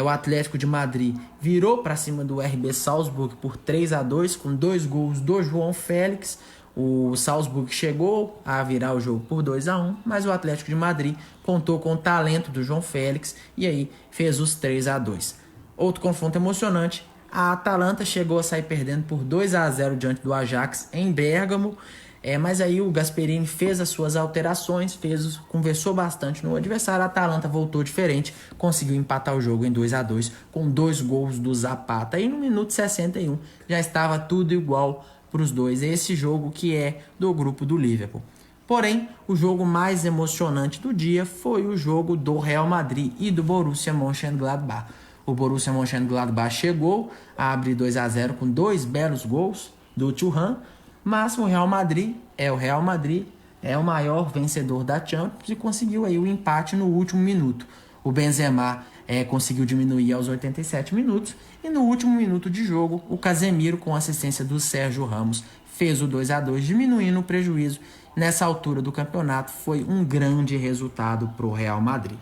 o Atlético de Madrid virou para cima do RB Salzburg por 3-2, com 2 gols do João Félix. O Salzburg chegou a virar o jogo por 2-1, mas o Atlético de Madrid contou com o talento do João Félix e aí fez os 3-2. Outro confronto emocionante, a Atalanta chegou a sair perdendo por 2-0 diante do Ajax em Bérgamo, mas aí o Gasperini fez as suas alterações, conversou bastante no adversário. A Atalanta voltou diferente, conseguiu empatar o jogo em 2-2 com 2 gols do Zapata. E no minuto 61 já estava tudo igual para os dois. Esse jogo que é do grupo do Liverpool. Porém, o jogo mais emocionante do dia foi o jogo do Real Madrid e do Borussia Mönchengladbach. O Borussia Mönchengladbach chegou a abrir 2-0 com 2 belos gols do Thuram, mas o Real Madrid é o Real Madrid, é o maior vencedor da Champions e conseguiu aí o empate no último minuto. O Benzema conseguiu diminuir aos 87 minutos e no último minuto de jogo, o Casemiro, com assistência do Sérgio Ramos, fez o 2-2, diminuindo o prejuízo. Nessa altura do campeonato, foi um grande resultado para o Real Madrid.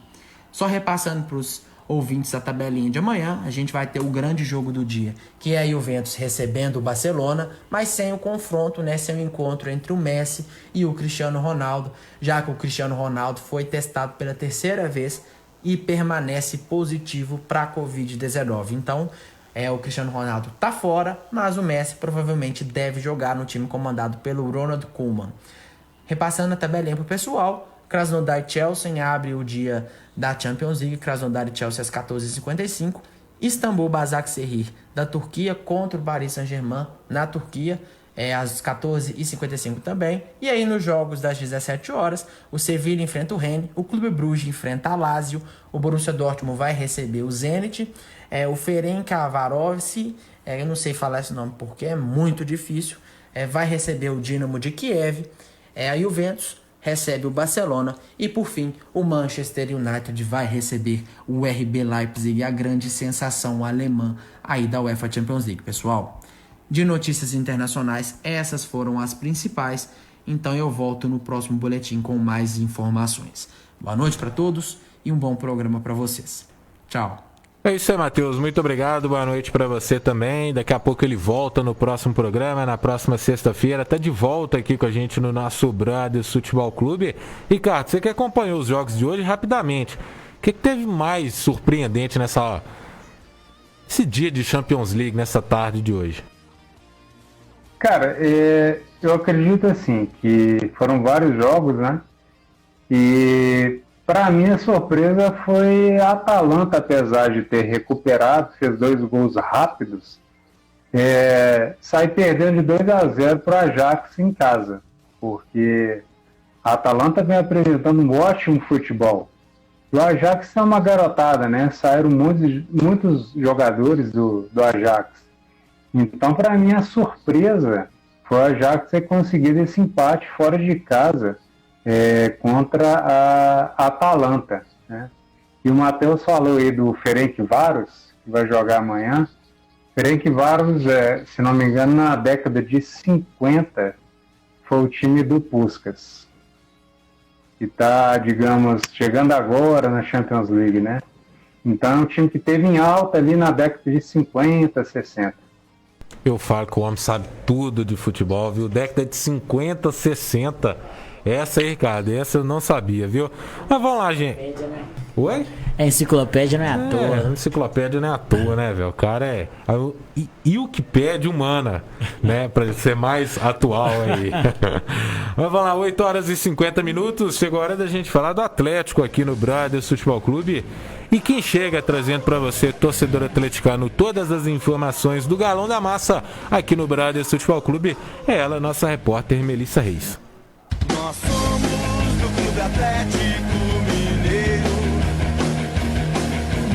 Só repassando para os ouvintes a tabelinha de amanhã, a gente vai ter o grande jogo do dia, que é a Juventus recebendo o Barcelona, mas sem o confronto, né, sem o encontro entre o Messi e o Cristiano Ronaldo, já que o Cristiano Ronaldo foi testado pela terceira vez e permanece positivo para a Covid-19. Então, o Cristiano Ronaldo está fora, mas o Messi provavelmente deve jogar no time comandado pelo Ronald Koeman. Repassando a tabelinha para o pessoal, Krasnodar e Chelsea abre o dia da Champions League, Krasnodar e Chelsea às 14h55, Istambul Başakşehir da Turquia contra o Paris Saint-Germain na Turquia, às 14h55 também. E aí nos jogos das 17 horas, o Sevilla enfrenta o Rennes, o Clube Bruges enfrenta a Lazio, o Borussia Dortmund vai receber o Zenit, o Ferencvárosi, eu não sei falar esse nome porque é muito difícil, vai receber o Dinamo de Kiev, a Juventus recebe o Barcelona e, por fim, o Manchester United vai receber o RB Leipzig, a grande sensação alemã aí da UEFA Champions League, pessoal. De notícias internacionais, essas foram as principais, então eu volto no próximo boletim com mais informações. Boa noite para todos e um bom programa para vocês. Tchau. É isso aí, Matheus. Muito obrigado. Boa noite para você também. Daqui a pouco ele volta no próximo programa, na próxima sexta-feira. Tá de volta aqui com a gente no nosso Brothers Futebol Clube. Ricardo, você que acompanhou os jogos de hoje rapidamente, o que teve mais surpreendente esse dia de Champions League, nessa tarde de hoje? Cara, eu acredito assim que foram vários jogos, né? E para mim a surpresa foi a Atalanta, apesar de ter recuperado, fez 2 gols rápidos, sai perdendo de 2-0 para o Ajax em casa, porque a Atalanta vem apresentando um ótimo futebol. O Ajax é uma garotada, né? Saíram muitos jogadores do Ajax. Então, para mim, a surpresa foi o Ajax ter conseguido esse empate fora de casa contra a Atalanta, né? E o Matheus falou aí do Ferencváros, que vai jogar amanhã. Ferencváros, se não me engano, na década de 50, foi o time do Puskás, que está, digamos, chegando agora na Champions League, né? Então é um time que esteve em alta ali na década de 50, 60. Eu falo que o homem sabe tudo de futebol, viu? Década de 50, 60. Essa aí, Ricardo, essa eu não sabia, viu? Mas vamos lá, gente. Oi? Enciclopédia não é à toa. Enciclopédia não é à toa, né, velho? O cara é Wikipédia humana, né? Pra ser mais atual aí. Mas vamos lá, 8h50. Chegou a hora da gente falar do Atlético aqui no Brothers Futebol Clube. E quem chega trazendo para você, torcedor atleticano, todas as informações do Galão da Massa aqui no Brothers Futebol Clube, é ela, nossa repórter Melissa Reis. Nós somos do Clube Atlético Mineiro.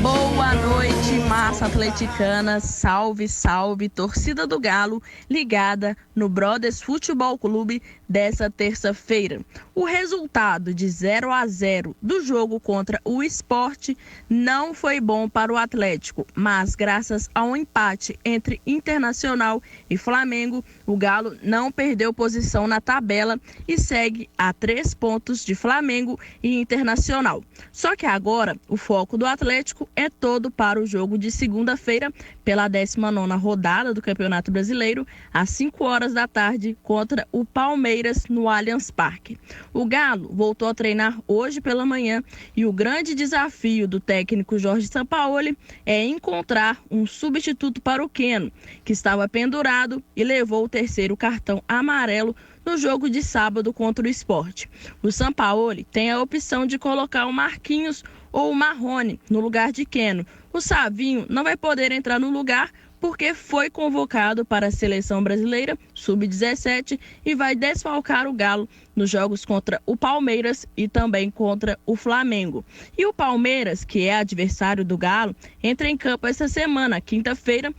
Boa noite, massa atleticana, salve, salve, torcida do Galo, ligada no Brothers Futebol Clube dessa terça-feira. O resultado de 0-0 do jogo contra o Sport não foi bom para o Atlético, mas graças ao empate entre Internacional e Flamengo, o Galo não perdeu posição na tabela e segue a 3 pontos de Flamengo e Internacional. Só que agora o foco do Atlético é todo para o jogo de segunda-feira pela 19ª rodada do Campeonato Brasileiro, às 5h contra o Palmeiras no Allianz Parque. O Galo voltou a treinar hoje pela manhã e o grande desafio do técnico Jorge Sampaoli é encontrar um substituto para o Keno, que estava pendurado e levou o 3º cartão amarelo no jogo de sábado contra o Sport. O Sampaoli tem a opção de colocar o Marquinhos ou o Marrone no lugar de Keno. O Savinho não vai poder entrar no lugar porque foi convocado para a Seleção Brasileira Sub-17 e vai desfalcar o Galo nos jogos contra o Palmeiras e também contra o Flamengo. E o Palmeiras, que é adversário do Galo, entra em campo essa semana, quinta-feira,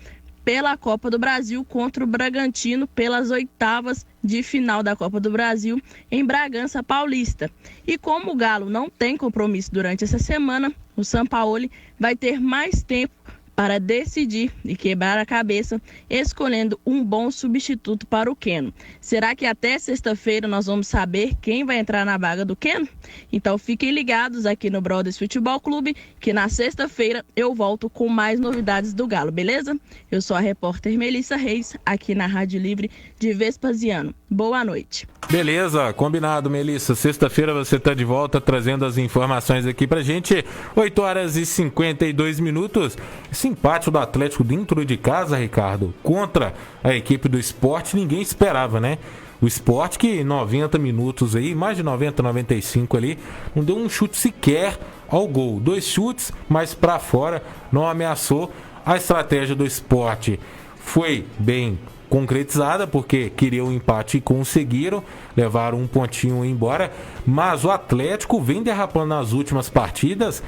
pela Copa do Brasil contra o Bragantino pelas oitavas de final da Copa do Brasil em Bragança Paulista. E como o Galo não tem compromisso durante essa semana, o Sampaoli vai ter mais tempo para decidir e quebrar a cabeça, escolhendo um bom substituto para o Keno. Será que até sexta-feira nós vamos saber quem vai entrar na vaga do Keno? Então fiquem ligados aqui no Brothers Futebol Clube, que na sexta-feira eu volto com mais novidades do Galo, beleza? Eu sou a repórter Melissa Reis, aqui na Rádio Livre de Vespasiano. Boa noite. Beleza, combinado, Melissa. Sexta-feira você tá de volta trazendo as informações aqui pra gente. 8h52. Esse empate do Atlético dentro de casa, Ricardo, contra a equipe do Sport, ninguém esperava, né? O Sport que 90 minutos aí, mais de 90, 95 ali, não deu um chute sequer ao gol. 2 chutes, mas pra fora, não ameaçou. A estratégia do Sport foi bem concretizada, porque queriam um empate e conseguiram, levaram um pontinho embora, mas o Atlético vem derrapando nas últimas partidas,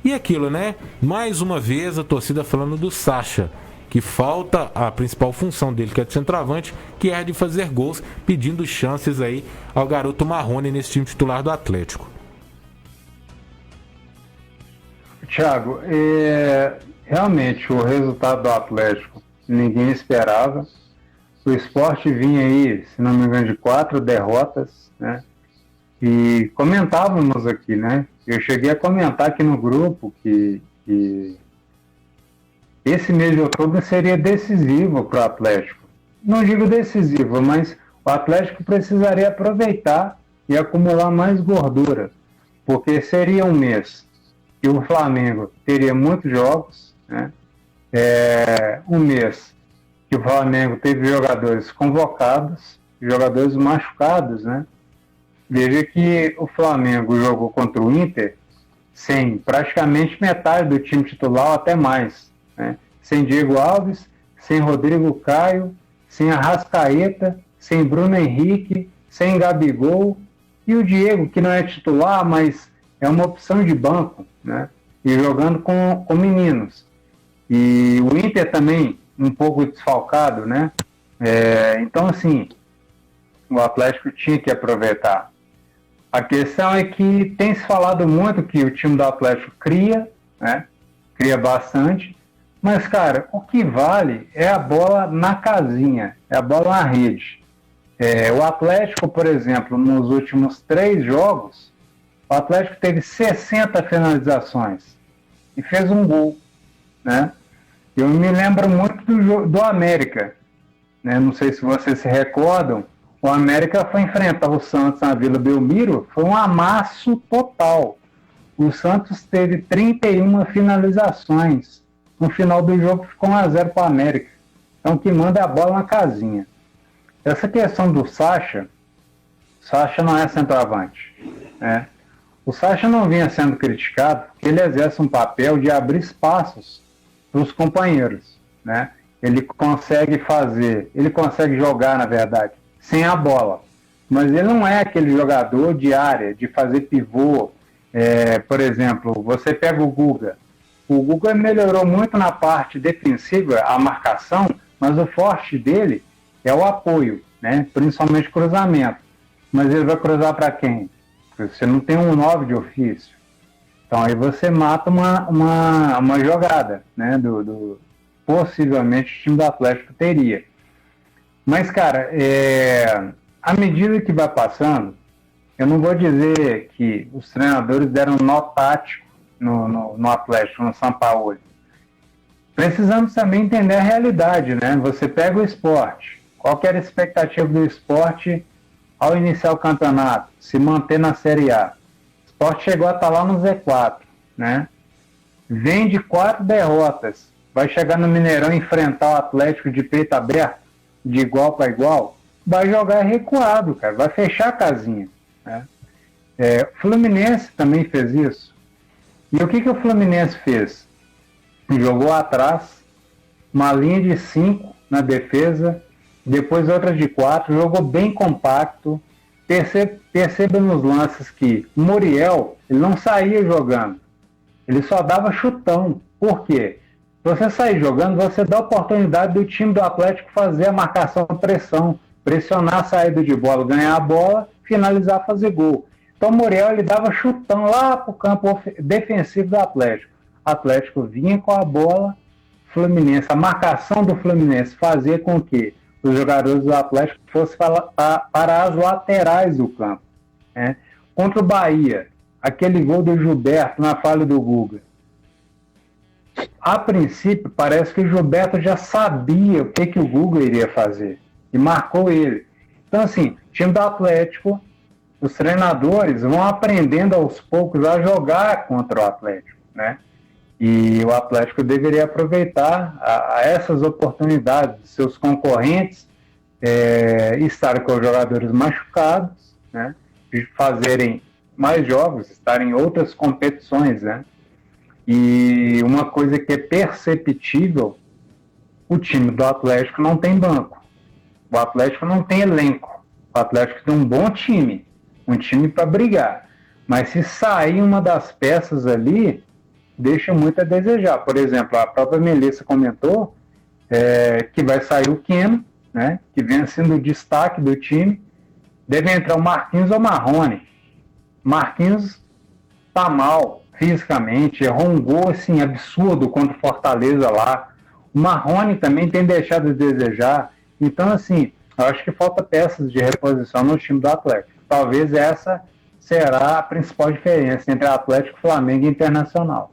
e aquilo, né? Mais uma vez a torcida falando do Sacha, que falta a principal função dele, que é de centroavante, que é a de fazer gols, pedindo chances aí ao garoto Marrone nesse time titular do Atlético. Thiago, realmente o resultado do Atlético ninguém esperava. O Sport vinha aí, se não me engano, de 4 derrotas, né? E comentávamos aqui, né? Eu cheguei a comentar aqui no grupo que esse mês de outubro seria decisivo para o Atlético. Não digo decisivo, mas o Atlético precisaria aproveitar e acumular mais gordura, porque seria um mês que o Flamengo teria muitos jogos, né? Um mês que o Flamengo teve jogadores convocados, jogadores machucados, né? Veja que o Flamengo jogou contra o Inter sem praticamente metade do time titular, ou até mais, né? Sem Diego Alves, sem Rodrigo Caio, sem Arrascaeta, sem Bruno Henrique, sem Gabigol, e o Diego, que não é titular, mas é uma opção de banco, né? E jogando com meninos. E o Inter também um pouco desfalcado, né? Então, assim, o Atlético tinha que aproveitar. A questão é que tem se falado muito que o time do Atlético cria, né? Cria bastante, mas, cara, o que vale é a bola na casinha, é a bola na rede. O Atlético, por exemplo, nos últimos 3 jogos, o Atlético teve 60 finalizações e fez um gol, né? Eu me lembro muito do América, né? Não sei se vocês se recordam, o América foi enfrentar o Santos na Vila Belmiro, foi um amasso total. O Santos teve 31 finalizações. No final do jogo ficou 1-0 para o América. Então o que manda é a bola na casinha. Essa questão do Sacha não é centroavante, né? O Sacha não vinha sendo criticado porque ele exerce um papel de abrir espaços para os companheiros, né? Ele consegue jogar, na verdade, sem a bola, mas ele não é aquele jogador de área, de fazer pivô. Por exemplo, você pega o Guga melhorou muito na parte defensiva, a marcação, mas o forte dele é o apoio, né? Principalmente cruzamento, mas ele vai cruzar para quem? Você não tem um 9 de ofício. Então aí você mata uma jogada, né? Possivelmente o time do Atlético teria. Mas, cara, à medida que vai passando, eu não vou dizer que os treinadores deram nó tático no Atlético, no Sampaoli. Precisamos também entender a realidade, né? Você pega o Sport. Qual que era a expectativa do Sport ao iniciar o campeonato? Se manter na Série A. O Sport chegou a estar lá no Z4, né? Vem de 4 derrotas. Vai chegar no Mineirão e enfrentar o Atlético de peito aberto, de igual para igual. Vai jogar recuado, cara. Vai fechar a casinha, né? O Fluminense também fez isso. E o que o Fluminense fez? Jogou atrás, uma linha de 5 na defesa, depois outra de 4, jogou bem compacto. Perceba nos lances que o Muriel, ele não saía jogando, ele só dava chutão. Por quê? Se você sair jogando, você dá a oportunidade do time do Atlético fazer a marcação, pressão, pressionar a saída de bola, ganhar a bola, finalizar, fazer gol. Então o Muriel ele dava chutão lá para o campo defensivo do Atlético. O Atlético vinha com a bola, Fluminense, a marcação do Fluminense fazia com que os jogadores do Atlético fossem para as laterais do campo. Né? Contra o Bahia, aquele gol do Gilberto na falha do Guga. A princípio, parece que o Gilberto já sabia o que o Guga iria fazer e marcou ele. Então, assim, o time do Atlético, os treinadores vão aprendendo aos poucos a jogar contra o Atlético, né? E o Atlético deveria aproveitar essas oportunidades de seus concorrentes estarem com os jogadores machucados, né? De fazerem mais jogos, estarem em outras competições, né? E uma coisa que é perceptível, o time do Atlético não tem banco. O Atlético não tem elenco. O Atlético tem um bom time, um time para brigar. Mas se sair uma das peças ali, deixa muito a desejar. Por exemplo, a própria Melissa comentou que vai sair o Keno, né, que vem sendo o destaque do time. Deve entrar o Marquinhos ou o Marrone. Marquinhos tá mal fisicamente, errou um gol assim, absurdo contra o Fortaleza lá. O Marrone também tem deixado de desejar. Então, assim, eu acho que falta peças de reposição no time do Atlético. Talvez essa será a principal diferença entre Atlético, Flamengo e Internacional.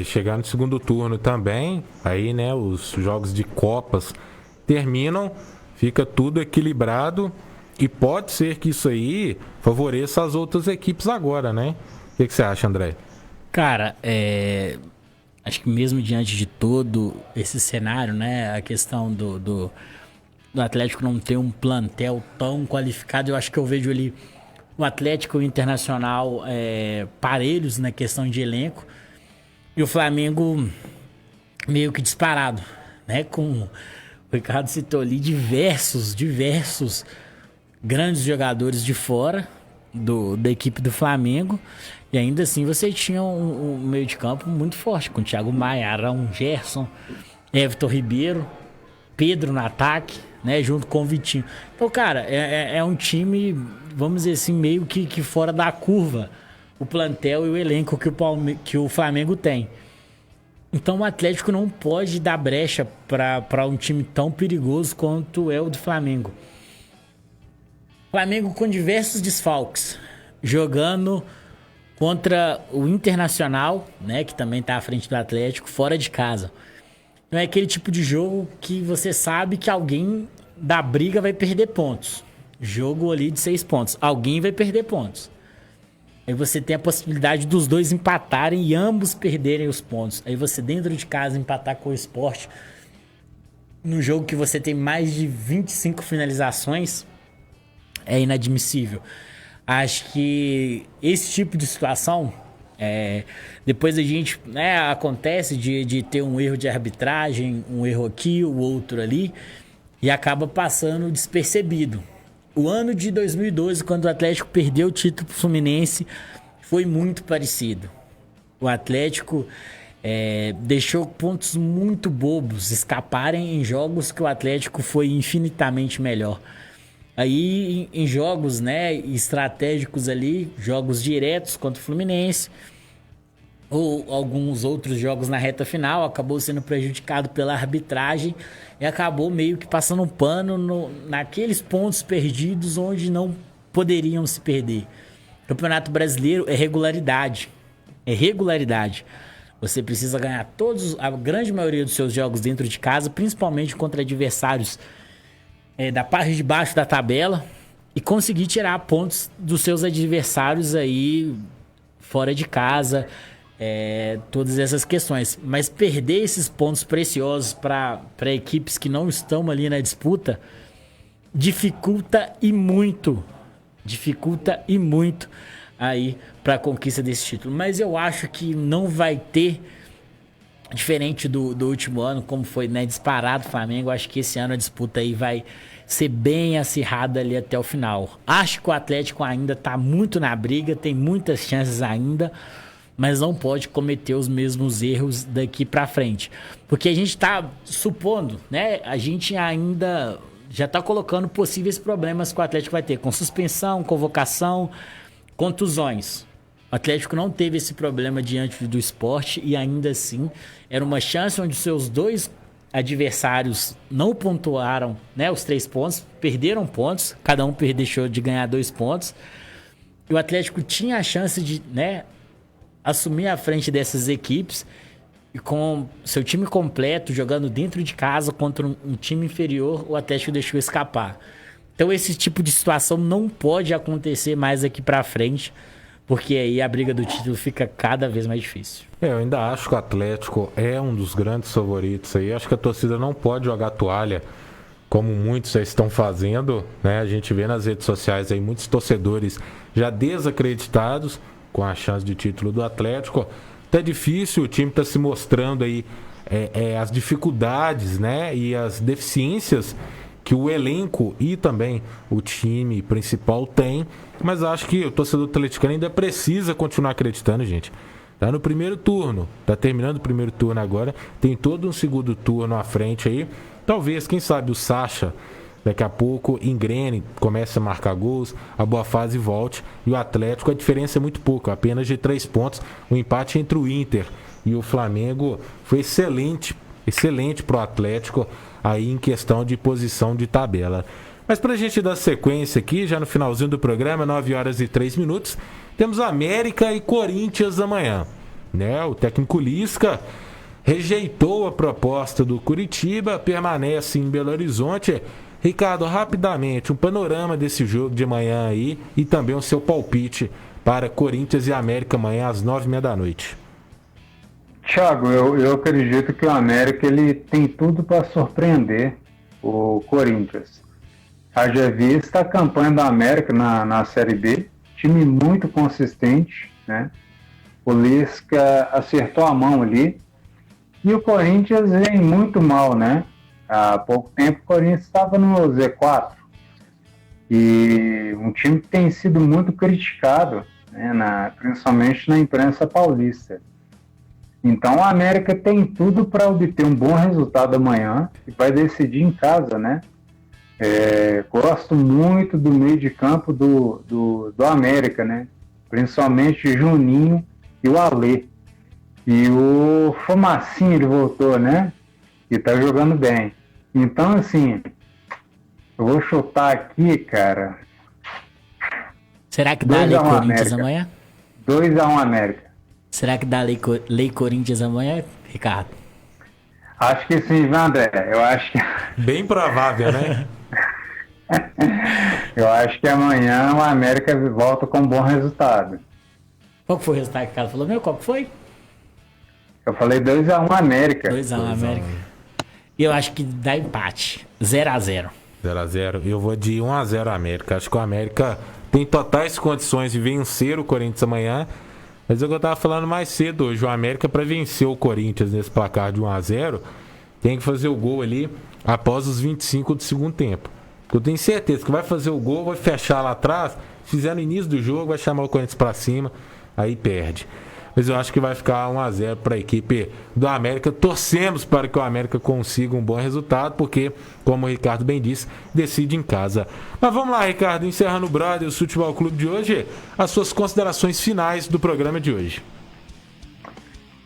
Chegar no segundo turno também, aí, né, os jogos de Copas terminam, fica tudo equilibrado e pode ser que isso aí favoreça as outras equipes agora, né? O que você acha, André? Cara, acho que mesmo diante de todo esse cenário, né, a questão do Atlético não ter um plantel tão qualificado, eu acho que eu vejo ali o Atlético e o Internacional parelhos na questão de elenco e o Flamengo meio que disparado, né, com o Ricardo citou ali diversos grandes jogadores de fora da equipe do Flamengo. E ainda assim você tinha um meio de campo muito forte, com o Thiago Maia, Arão, Gerson, Everton Ribeiro, Pedro no ataque, né, junto com o Vitinho. Então, cara, é um time, vamos dizer assim, meio que fora da curva, o plantel e o elenco que o Flamengo tem. Então o Atlético não pode dar brecha para um time tão perigoso quanto é o do Flamengo. Flamengo com diversos desfalques, jogando contra o Internacional, né, que também está à frente do Atlético, fora de casa. Não é aquele tipo de jogo que você sabe que alguém da briga vai perder pontos. Jogo ali de 6 pontos. Alguém vai perder pontos. Aí você tem a possibilidade dos dois empatarem e ambos perderem os pontos. Aí você dentro de casa empatar com o Sport no jogo que você tem mais de 25 finalizações é inadmissível. Acho que esse tipo de situação, depois a gente, né, acontece de ter um erro de arbitragem, um erro aqui, o outro ali, e acaba passando despercebido. O ano de 2012, quando o Atlético perdeu o título pro Fluminense, foi muito parecido. O Atlético deixou pontos muito bobos escaparem em jogos que o Atlético foi infinitamente melhor. Aí em jogos, né, estratégicos ali, jogos diretos contra o Fluminense, ou alguns outros jogos na reta final, acabou sendo prejudicado pela arbitragem e acabou meio que passando um pano naqueles pontos perdidos onde não poderiam se perder. Campeonato Brasileiro é regularidade. É regularidade. Você precisa ganhar a grande maioria dos seus jogos dentro de casa, principalmente contra adversários da parte de baixo da tabela, e conseguir tirar pontos dos seus adversários aí fora de casa, todas essas questões. Mas perder esses pontos preciosos para equipes que não estão ali na disputa dificulta e muito aí para a conquista desse título. Mas eu acho que não vai ter, diferente do último ano, como foi, né, disparado o Flamengo. Acho que esse ano a disputa aí vai ser bem acirrada ali até o final. Acho que o Atlético ainda está muito na briga, tem muitas chances ainda, mas não pode cometer os mesmos erros daqui pra frente. Porque a gente tá supondo, né? A gente ainda já tá colocando possíveis problemas que o Atlético vai ter, com suspensão, convocação, contusões. O Atlético não teve esse problema diante do Sport e ainda assim era uma chance onde seus dois adversários não pontuaram, né, os 3 pontos, perderam pontos, cada um deixou de ganhar 2 pontos. E o Atlético tinha a chance de, né, assumir a frente dessas equipes e com seu time completo, jogando dentro de casa contra um time inferior, o Atlético deixou escapar. Então esse tipo de situação não pode acontecer mais aqui pra frente, porque aí a briga do título fica cada vez mais difícil. Eu ainda acho que o Atlético é um dos grandes favoritos aí. Acho que a torcida não pode jogar toalha, como muitos já estão fazendo, né? A gente vê nas redes sociais aí muitos torcedores já desacreditados com a chance de título do Atlético. Tá difícil, o time está se mostrando aí as dificuldades, né? E as deficiências que o elenco e também o time principal tem, mas acho que o torcedor atleticano ainda precisa continuar acreditando, gente. Tá no primeiro turno, tá terminando o primeiro turno agora, tem todo um segundo turno à frente aí. Talvez, quem sabe, o Sacha daqui a pouco engrene, comece a marcar gols, a boa fase volte, e o Atlético, a diferença é muito pouca, apenas de 3 pontos. O empate entre o Inter e o Flamengo foi excelente pro Atlético aí em questão de posição de tabela. Mas pra gente dar sequência aqui, já no finalzinho do programa, 9h03, temos América e Corinthians amanhã, né? O técnico Lisca rejeitou a proposta do Curitiba, permanece em Belo Horizonte. Ricardo, rapidamente, um panorama desse jogo de amanhã aí e também o seu palpite para Corinthians e América amanhã às 9h30. Thiago, eu acredito que o América ele tem tudo para surpreender o Corinthians. Haja vista a campanha do América na Série B, time muito consistente, né? O Lisca acertou a mão ali e o Corinthians vem muito mal, né? Há pouco tempo o Corinthians estava no Z4 e um time que tem sido muito criticado, né? Principalmente na imprensa paulista. Então o América tem tudo para obter um bom resultado amanhã e vai decidir em casa, né? Gosto muito do meio de campo do América, né? Principalmente Juninho e o Alê. E o Fumacinho, ele voltou, né? E tá jogando bem. Então, assim, eu vou chutar aqui, cara. Será que dá Lei Corinthians amanhã? 2-1 América. Será que dá Lei Corinthians amanhã, Ricardo? Acho que sim, André. Eu acho que... Bem provável, né? Eu acho que amanhã o América volta com um bom resultado. Qual que foi o resultado que o cara falou? Qual que foi? Eu falei 2-1 América. 2-1 América. E eu acho que dá empate. 0-0. 0-0. Eu vou de 1-0 América. Acho que o América tem totais condições de vencer o Corinthians amanhã. Mas é o que eu tava falando mais cedo hoje. O América, para vencer o Corinthians nesse placar de 1-0, tem que fazer o gol ali após os 25 do segundo tempo. Eu tenho certeza que vai fazer o gol, vai fechar lá atrás. Se fizer no início do jogo, vai chamar o Corinthians para cima, aí perde. Mas eu acho que vai ficar 1-0 para a equipe do América. Torcemos para que o América consiga um bom resultado, porque, como o Ricardo bem disse, decide em casa. Mas vamos lá, Ricardo, encerrando o Brothers Futebol Clube de hoje, as suas considerações finais do programa de hoje.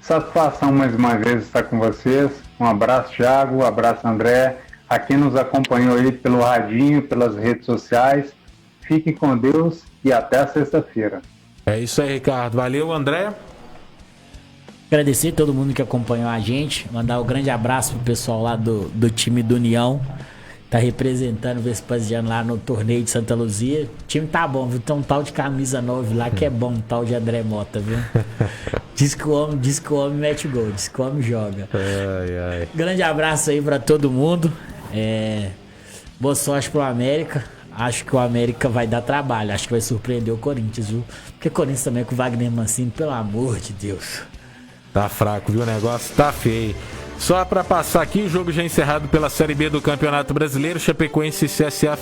Satisfação mais uma vez estar com vocês. Um abraço, Thiago, um abraço, André. A quem nos acompanhou aí pelo radinho, pelas redes sociais. Fiquem com Deus e até a sexta-feira. É isso aí, Ricardo. Valeu, André. Agradecer a todo mundo que acompanhou a gente. Mandar um grande abraço pro pessoal lá do time do União. Tá representando o Vespasiano lá no torneio de Santa Luzia. O time tá bom, viu? Tem um tal de camisa 9 lá que é bom, um tal de André Mota, viu? Diz que o homem mete gol, diz que o homem joga. Ai. Grande abraço aí pra todo mundo. Boa sorte pro América. Acho que o América vai dar trabalho. Acho que vai surpreender o Corinthians, viu? Porque o Corinthians também com o Wagner Mancini, pelo amor de Deus. Tá fraco, viu? O negócio tá feio. Só pra passar aqui, o jogo já encerrado pela Série B do Campeonato Brasileiro. Chapecoense e CSA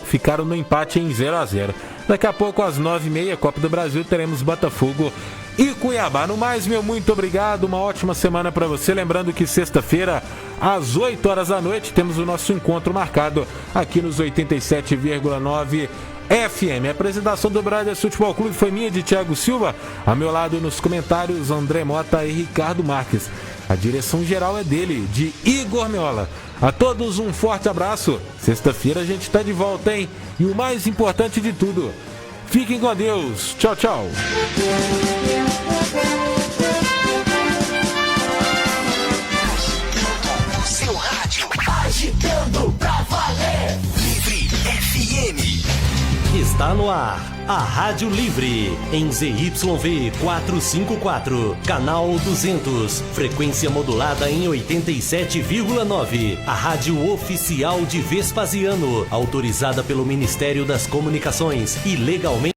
ficaram no empate em 0-0. Daqui a pouco, às 9h30, Copa do Brasil, teremos Botafogo e Cuiabá. No mais, meu muito obrigado, uma ótima semana para você. Lembrando que sexta-feira, às 8 horas da noite, temos o nosso encontro marcado aqui nos 87,9 FM. A apresentação do Brothers Futebol Clube foi minha, de Thiago Silva. A meu lado nos comentários, André Mota e Ricardo Marques. A direção geral é dele, de Igor Meola. A todos um forte abraço. Sexta-feira a gente está de volta, hein? E o mais importante de tudo, fiquem com Deus. Tchau, tchau. Seu rádio agitando pra valer. Livre FM. Está no ar a Rádio Livre em ZYV 454, canal 200, frequência modulada em 87,9. A rádio oficial de Vespasiano, autorizada pelo Ministério das Comunicações e legalmente